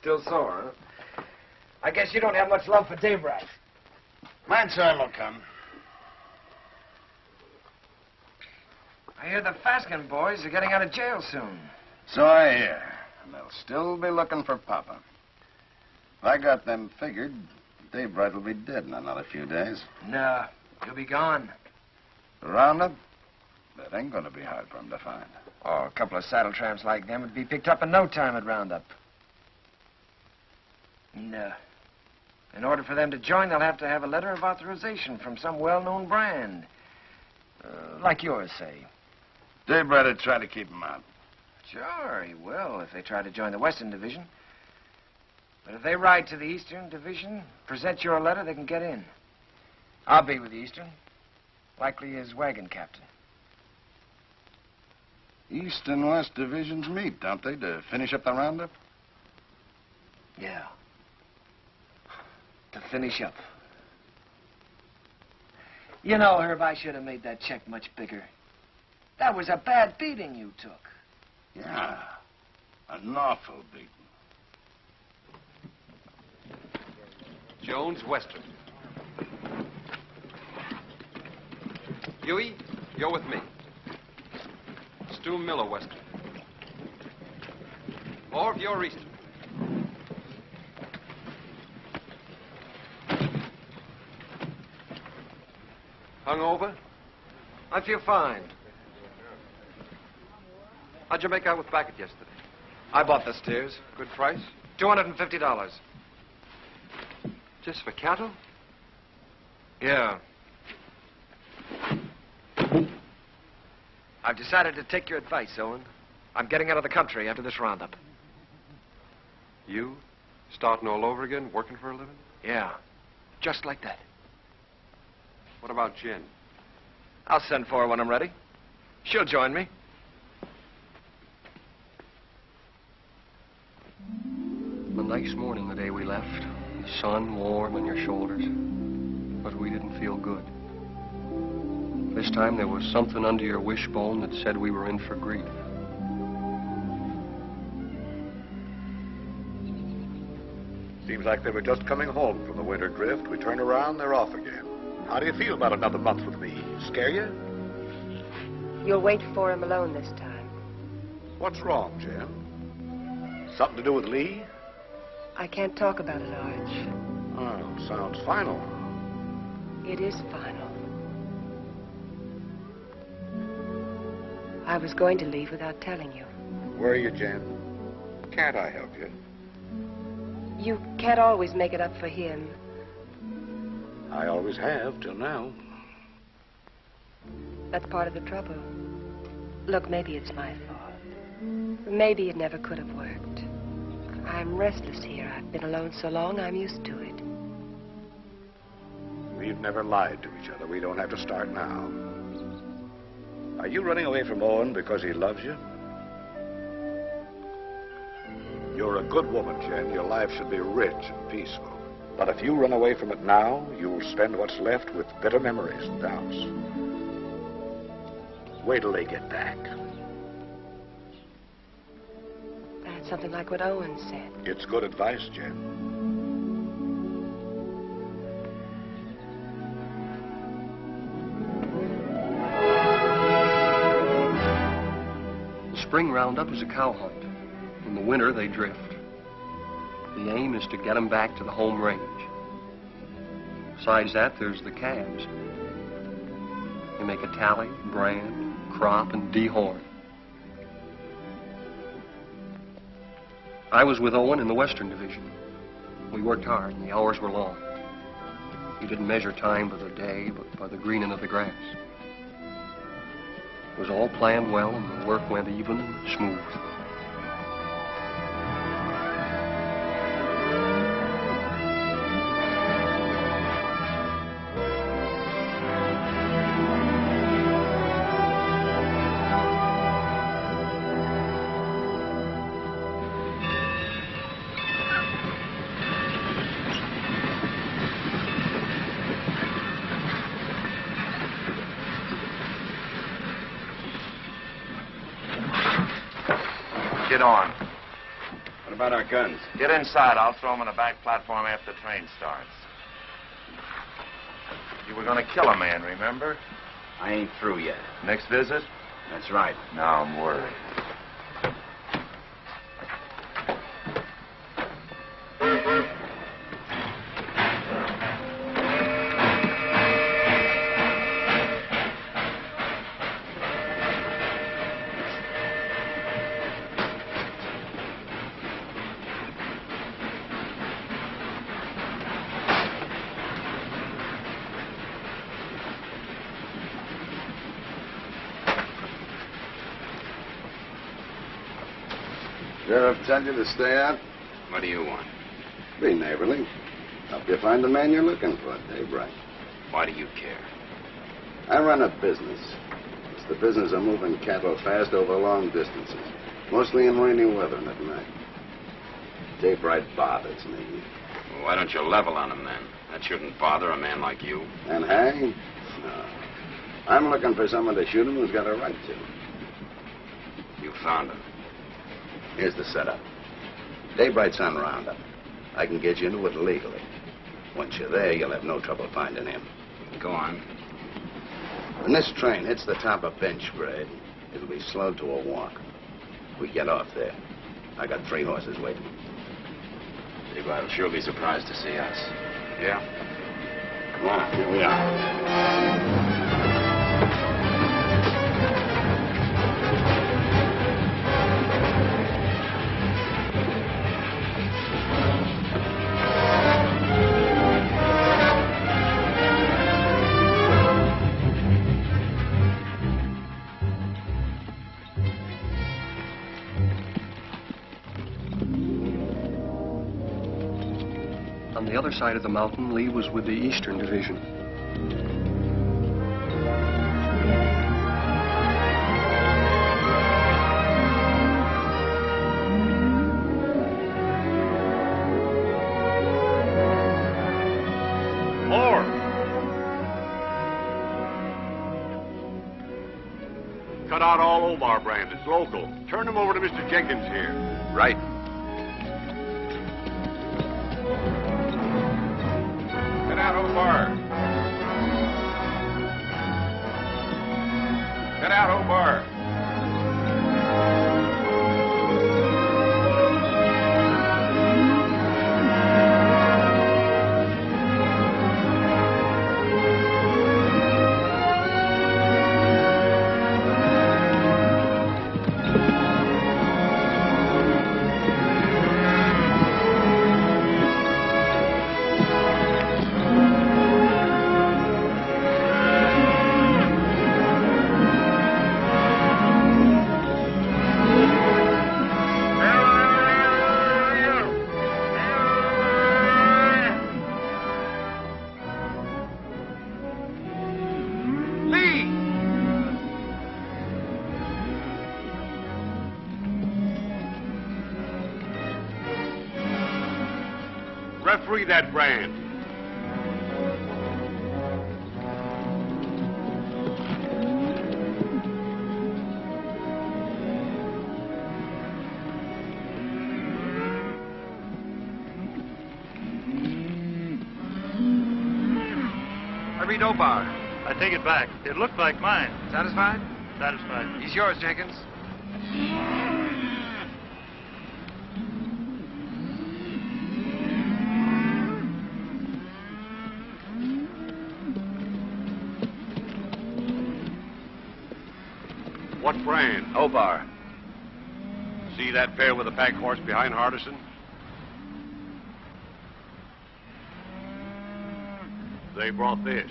Still sore, huh? I guess you don't have much love for Dave Wright. My turn will come. I hear the Faskin boys are getting out of jail soon. So I hear. And they'll still be looking for Papa. If I got them figured, Dave Wright will be dead in another few days. No, he'll be gone. The roundup? That ain't gonna be hard for him to find. Oh, a couple of saddle tramps like them would be picked up in no time at roundup. No. In order for them to join, they'll have to have a letter of authorization from some well-known brand. Like yours, say. Dave Wright would try to keep him out. Sure, he will if they try to join the Western Division. But if they ride to the Eastern Division, present your letter, they can get in. I'll be with the Eastern. Likely as wagon captain. East and West divisions meet, don't they, to finish up the roundup? Yeah. To finish up. You know, Herb, I should have made that check much bigger. That was a bad beating you took. Yeah. An awful beating. Jones, Western. Huey, you're with me. Stu Miller, Western. Orv, you're Eastern. Hungover? I feel fine. How'd you make out with Backett yesterday? I bought the steers. Good price? $250. Just for cattle? Yeah. I've decided to take your advice, Owen. I'm getting out of the country after this roundup. You? Starting all over again, working for a living? Yeah. Just like that. What about Jen? I'll send for her when I'm ready. She'll join me. A nice morning the day we left. The sun warm on your shoulders. But we didn't feel good. This time there was something under your wishbone that said we were in for grief. Seems like they were just coming home from the winter drift. We turn around, they're off again. How do you feel about another month with me? Scare you? You'll wait for him alone this time. What's wrong, Jen? Something to do with Lee? I can't talk about it, Arch. Oh, sounds final. It is final. I was going to leave without telling you. Where are you, Jen? Can't I help you? You can't always make it up for him. I always have, till now. That's part of the trouble. Look, maybe it's my fault. Maybe it never could have worked. I'm restless here. I've been alone so long, I'm used to it. We've never lied to each other. We don't have to start now. Are you running away from Owen because he loves you? You're a good woman, Jen. Your life should be rich and peaceful. But if you run away from it now, you'll spend what's left with bitter memories and doubts. Wait till they get back. That's something like what Owen said. It's good advice, Jen. roundup is a cow hunt. In the winter, they drift. The aim is to get them back to the home range. Besides that, there's the calves. They make a tally, brand, crop, and dehorn. I was with Owen in the Western Division. We worked hard, and the hours were long. We didn't measure time by the day, but by the greening of the grass. It was all planned well, and the work went even and smooth. Get on. What about our guns? Get inside. I'll throw them on the back platform after the train starts. You were going to kill a man, remember? I ain't through yet. Next visit? That's right. Now I'm worried. Sheriff tell you to stay out? What do you want? Be neighborly. Help you find the man you're looking for, Dave Wright. Why do you care? I run a business. It's the business of moving cattle fast over long distances, mostly in rainy weather and at night. Dave Wright bothers me. Well, why don't you level on him then? That shouldn't bother a man like you. And hang? No. I'm looking for someone to shoot him who's got a right to. You found him. Here's the setup. Dave Wright's on roundup. I can get you into it legally. Once you're there, you'll have no trouble finding him. Go on. When this train hits the top of bench grade, it'll be slowed to a walk. We get off there. I got 3 horses waiting. Dave Wright will sure be surprised to see us. Yeah? Come on, here we are. On the other side of the mountain, Lee was with the Eastern Division. More! Cut out all Omar brand. It's local. Turn them over to Mr. Jenkins here. Right. Get out, Omar. Get out, Omar. Referee that brand. I read Omar. I take it back. It looked like mine. Satisfied? Satisfied. He's yours, Jenkins. brand? Obar. See that pair with the pack horse behind Hardison? They brought this.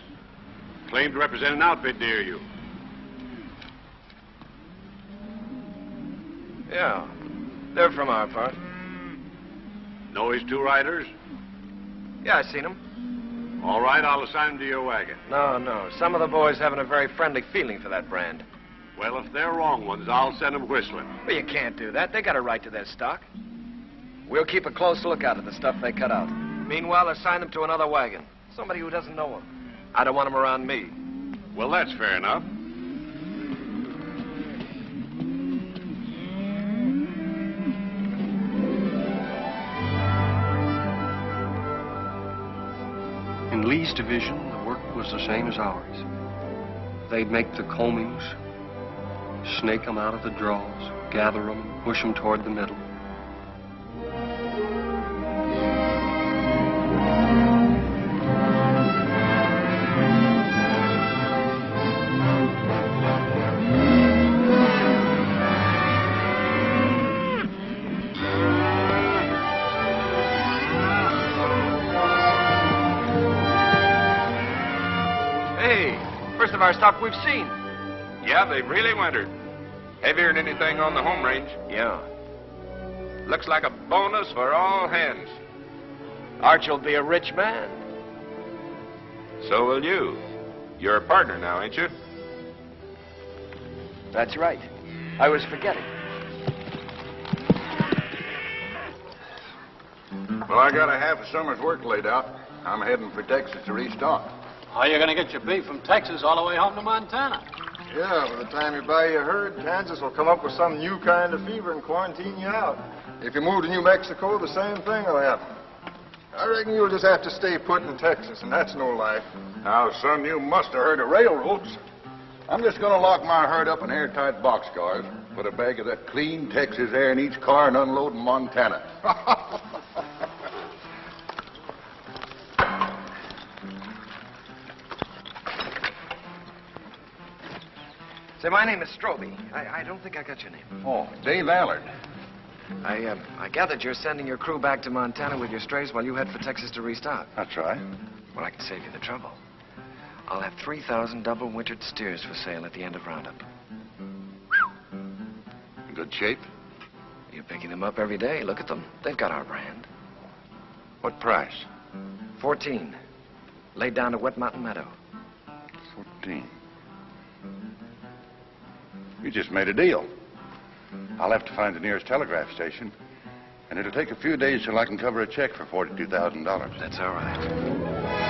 Claimed to represent an outfit near you. Yeah. They're from our part. Know his two riders? Yeah, I seen them. All right, I'll assign them to your wagon. No. Some of the boys haven't a very friendly feeling for that brand. Well, if they're wrong ones, I'll send them whistling. Well, you can't do that. They got a right to their stock. We'll keep a close lookout at the stuff they cut out. Meanwhile, assign them to another wagon. Somebody who doesn't know them. I don't want them around me. Well, that's fair enough. In Lee's division, the work was the same as ours. They'd make the combings, snake them out of the draws, gather them, and push them toward the middle. First of our stock we've seen. Yeah, they've really wintered. Heavier than anything on the home range. Yeah. Looks like a bonus for all hands. Arch'll be a rich man. So will you. You're a partner now, ain't you? That's right. I was forgetting. Well, I got a half a summer's work laid out. I'm heading for Texas to restock. How are you going to get your beef from Texas all the way home to Montana? Yeah, by the time you buy your herd, Kansas will come up with some new kind of fever and quarantine you out. If you move to New Mexico, the same thing will happen. I reckon you'll just have to stay put in Texas, and that's no life. Now, son, you must have heard of railroads. I'm just going to lock my herd up in airtight boxcars, put a bag of that clean Texas air in each car, and unload in Montana. Say, my name is Stroby. I don't think I got your name. Oh, Dave Allard. I gathered you're sending your crew back to Montana with your strays while you head for Texas to restock. That's right. Well, I can save you the trouble. I'll have 3,000 double-wintered steers for sale at the end of Roundup. In good shape? You're picking them up every day. Look at them. They've got our brand. What price? 14. Laid down to Wet Mountain Meadow. 14. You just made a deal. I'll have to find the nearest telegraph station, and it'll take a few days till I can cover a check for $42,000. That's all right.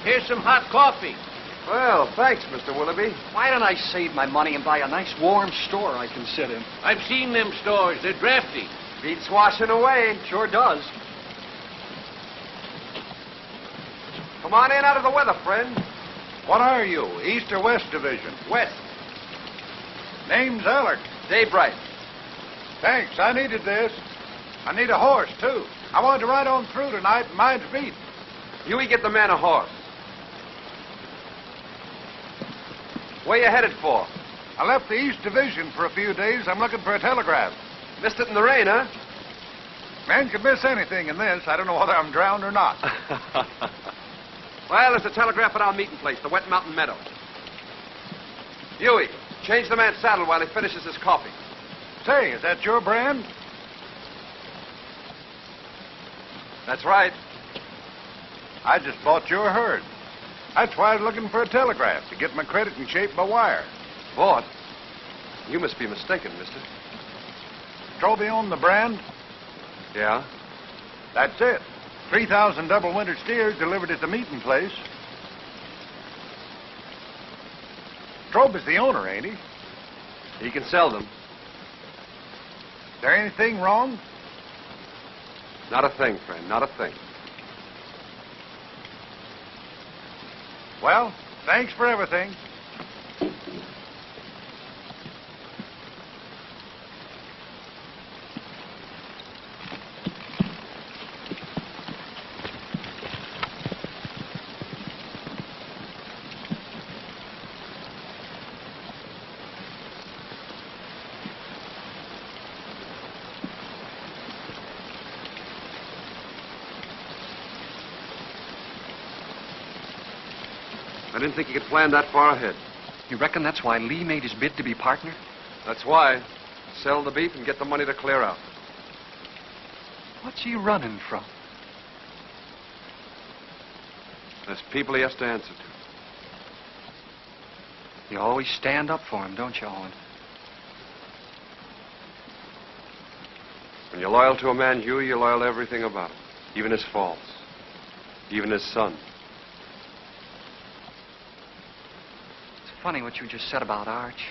Here's some hot coffee. Well, thanks, Mr. Willoughby. Why don't I save my money and buy a nice warm store I can sit in? I've seen them stores. They're drafty. Beats washing away. Sure does. Come on in out of the weather, friend. What are you, East or West Division? West. Name's Allard. Dave Wright. Thanks, I needed this. I need a horse, too. I wanted to ride on through tonight, and mine's beat. Huey, get the man a horse. Where you headed for? I left the East Division for a few days. I'm looking for a telegraph. Missed it in the rain, huh? Man could miss anything in this. I don't know whether I'm drowned or not. Well, there's a telegraph at our meeting place, the Wet Mountain Meadow. Huey, change the man's saddle while he finishes his coffee. Say, is that your brand? That's right. I just bought your herd. That's why I was looking for a telegraph, to get my credit in shape by wire. Bought? You must be mistaken, mister. Stroby owned the brand? Yeah? That's it. 3,000 double-wintered steers delivered at the meeting place. Strobe is the owner, ain't he? He can sell them. Is there anything wrong? Not a thing, friend, not a thing. Well, thanks for everything. I didn't think he could plan that far ahead. You reckon that's why Lee made his bid to be partner? That's why. Sell the beef and get the money to clear out. What's he running from? There's people he has to answer to. You always stand up for him, don't you, Owen? When you're loyal to a man, Hugh, you're loyal to everything about him. Even his faults. Even his son. It's funny what you just said about Arch.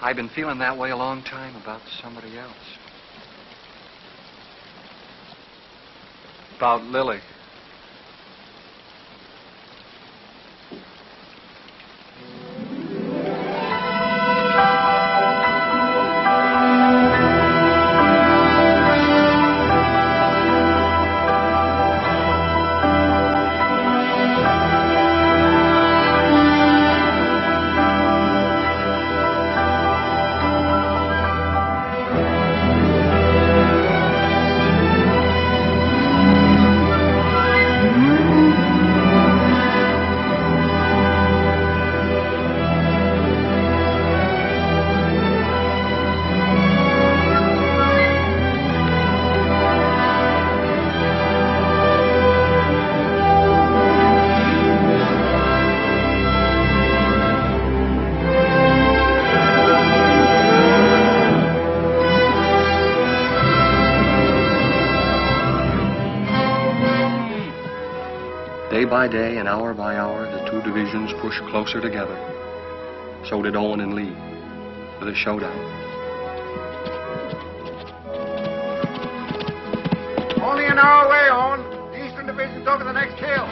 I've been feeling that way a long time about somebody else. About Lily. Day by day and hour by hour, the two divisions pushed closer together. So did Owen and Lee, for the showdown. Only an hour away, Owen. The Eastern Division's over the next hill.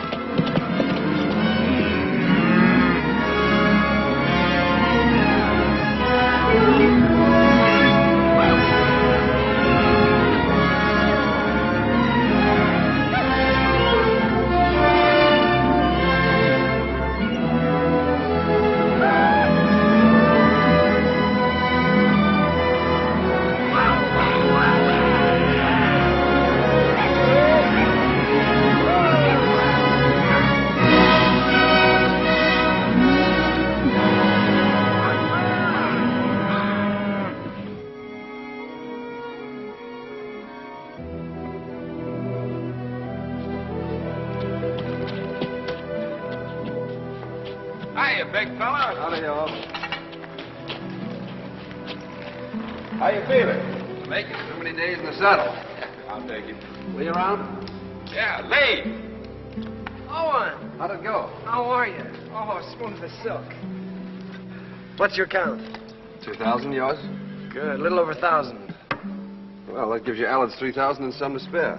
Hiya, big fella. Howdy, y'all. How you feeling? Make it. Too many days in the saddle. I'll take it. Lee around? Yeah, Lee. Owen! How'd it go? How are you? Oh, smooth as silk. What's your count? 2,000, yours? Good. A little over 1,000. Well, that gives you Alan's 3,000 and some to spare.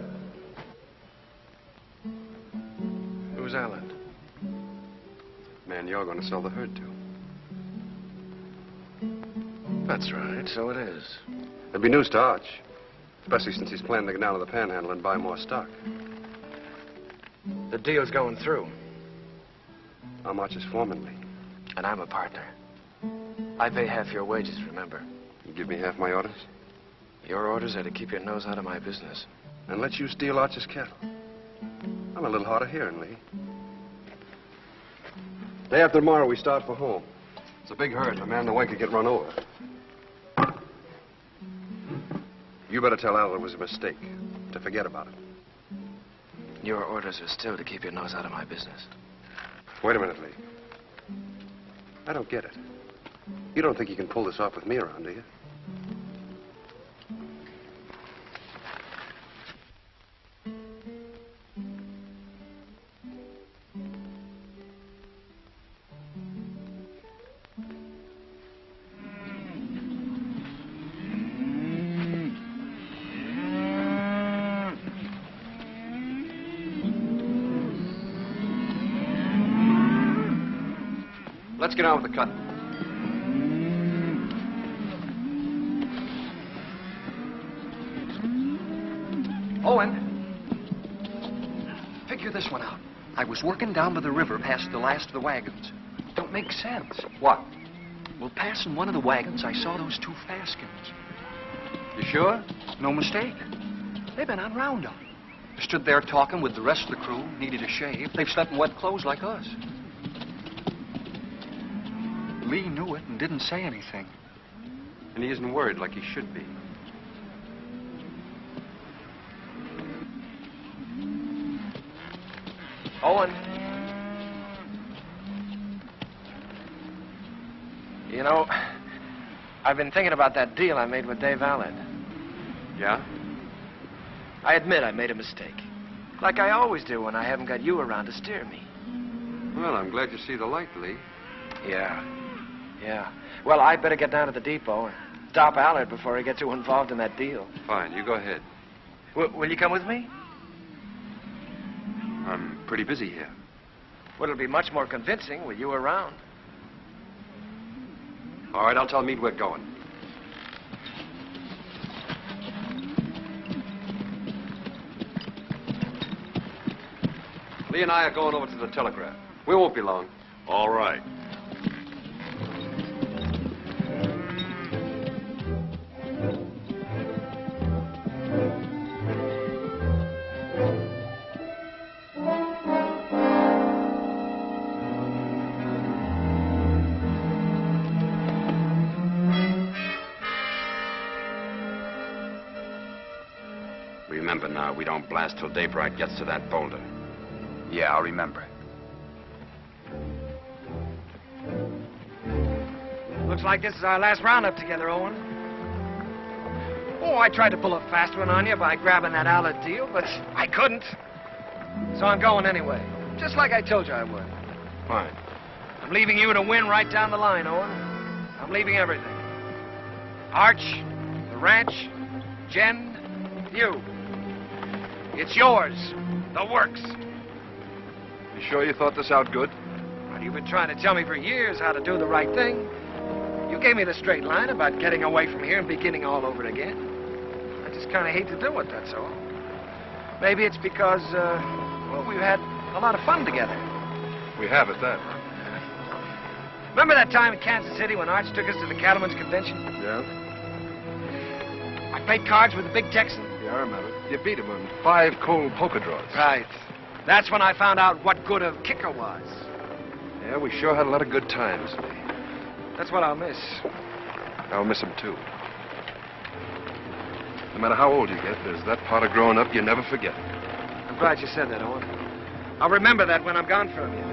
Who's Alan? Man, you're going to sell the herd to. That's right. So it is. It'll be news to Arch. Especially since he's planning to go down to the Panhandle and buy more stock. The deal's going through. I'm Arch's foreman, Lee. And I'm a partner. I pay half your wages, remember? You give me half my orders? Your orders are to keep your nose out of my business. And let you steal Arch's cattle. I'm a little hard of hearing, Lee. Day after tomorrow, we start for home. It's a big herd. A man in the way could get run over. You better tell Al it was a mistake. To forget about it. Your orders are still to keep your nose out of my business. Wait a minute, Lee. I don't get it. You don't think you can pull this off with me around, do you? Let's get on with the cut. Owen, figure this one out. I was working down by the river past the last of the wagons. Don't make sense. What? Well, passing one of the wagons, I saw those 2 Faskins. You sure? No mistake. They've been on roundup. Stood there talking with the rest of the crew, needed a shave. They've slept in wet clothes like us. Lee knew it and didn't say anything. And he isn't worried like he should be. Owen. You know, I've been thinking about that deal I made with Dave Allard. Yeah? I admit I made a mistake. Like I always do when I haven't got you around to steer me. Well, I'm glad you see the light, Lee. Yeah. Well, I better get down to the depot and stop Allard before he gets too involved in that deal. Fine, you go ahead. Will you come with me? I'm pretty busy here. Well, it'll be much more convincing with you around. All right, I'll tell Meade we're going. Lee and I are going over to the telegraph. We won't be long. All right. Remember now, we don't blast till Daybreak gets to that boulder. Yeah, I'll remember. Looks like this is our last roundup together, Owen. Oh, I tried to pull a fast one on you by grabbing that Allard deal, but I couldn't. So I'm going anyway, just like I told you I would. Fine. I'm leaving you to win right down the line, Owen. I'm leaving everything. Arch, the ranch, Jen, you. It's yours. The works. You sure you thought this out good? Well, you've been trying to tell me for years how to do the right thing. You gave me the straight line about getting away from here and beginning all over again. I just kind of hate to do it, that's all. Maybe it's because, well, we've had a lot of fun together. We have at that. Remember that time in Kansas City when Arch took us to the Cattlemen's Convention? Yeah? I played cards with the big Texan. Yeah, I remember. You beat him on 5 cold poker draws. Right. That's when I found out what good a kicker was. Yeah, we sure had a lot of good times, Lee. That's what I'll miss. I'll miss him, too. No matter how old you get, there's that part of growing up you never forget. I'm glad you said that, Owen. I'll remember that when I'm gone from you.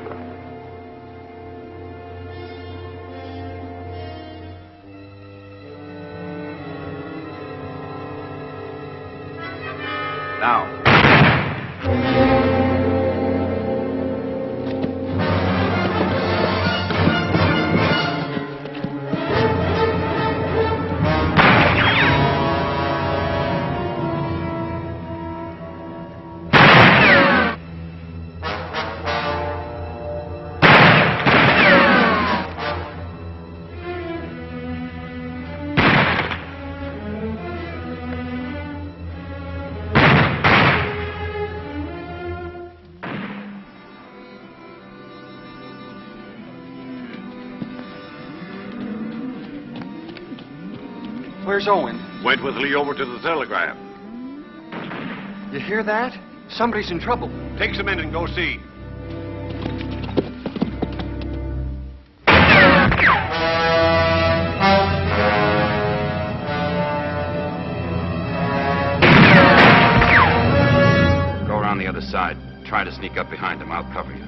Now. Where's Owen? Went with Lee over to the telegraph. You hear that? Somebody's in trouble. Take some in and go see. Go around the other side. Try to sneak up behind him. I'll cover you.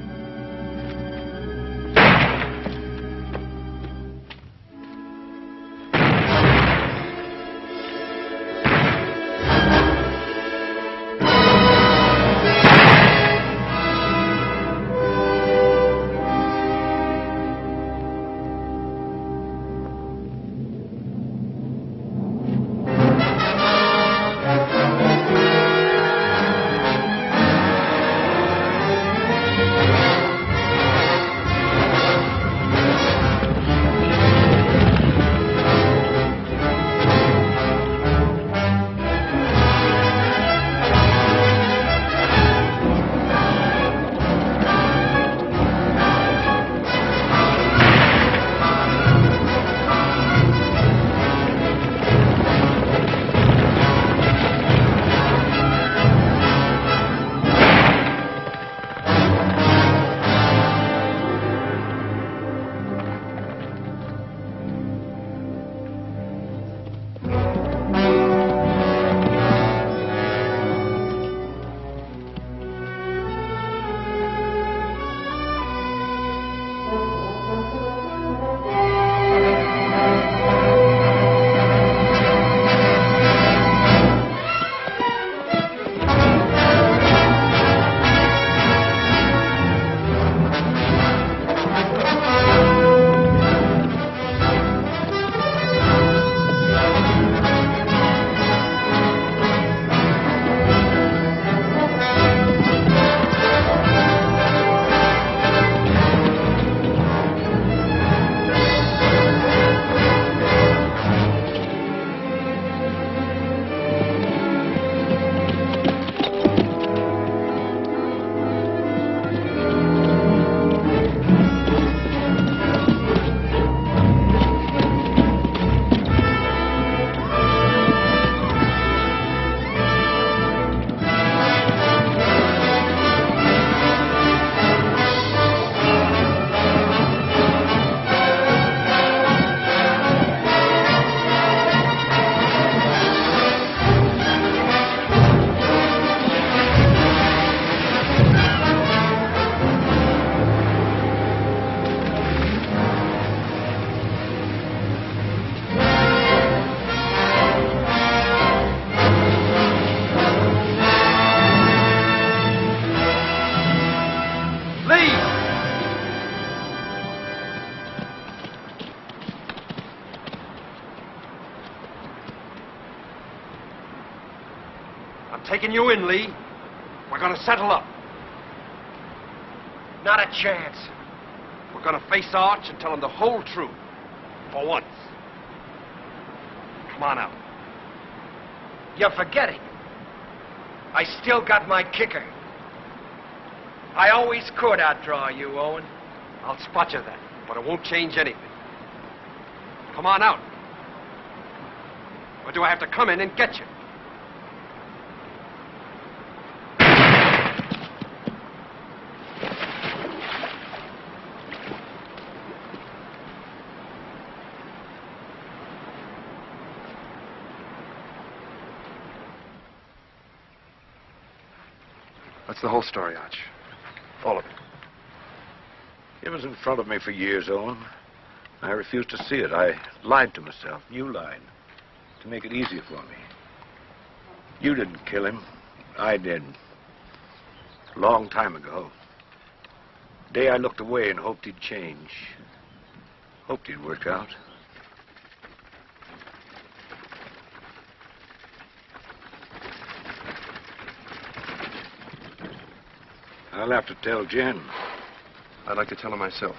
I'm taking you in, Lee. We're gonna settle up. Not a chance. We're gonna face Arch and tell him the whole truth. For once. Come on out. You're forgetting. I still got my kicker. I always could outdraw you, Owen. I'll spot you then, but it won't change anything. Come on out. Or do I have to come in and get you? That's the whole story, Arch. All of it. It was in front of me for years, Owen. I refused to see it. I lied to myself. You lied. To make it easier for me. You didn't kill him. I did. A long time ago. The day I looked away and hoped he'd change. Hoped he'd work out. I'll have to tell Jen. I'd like to tell her myself.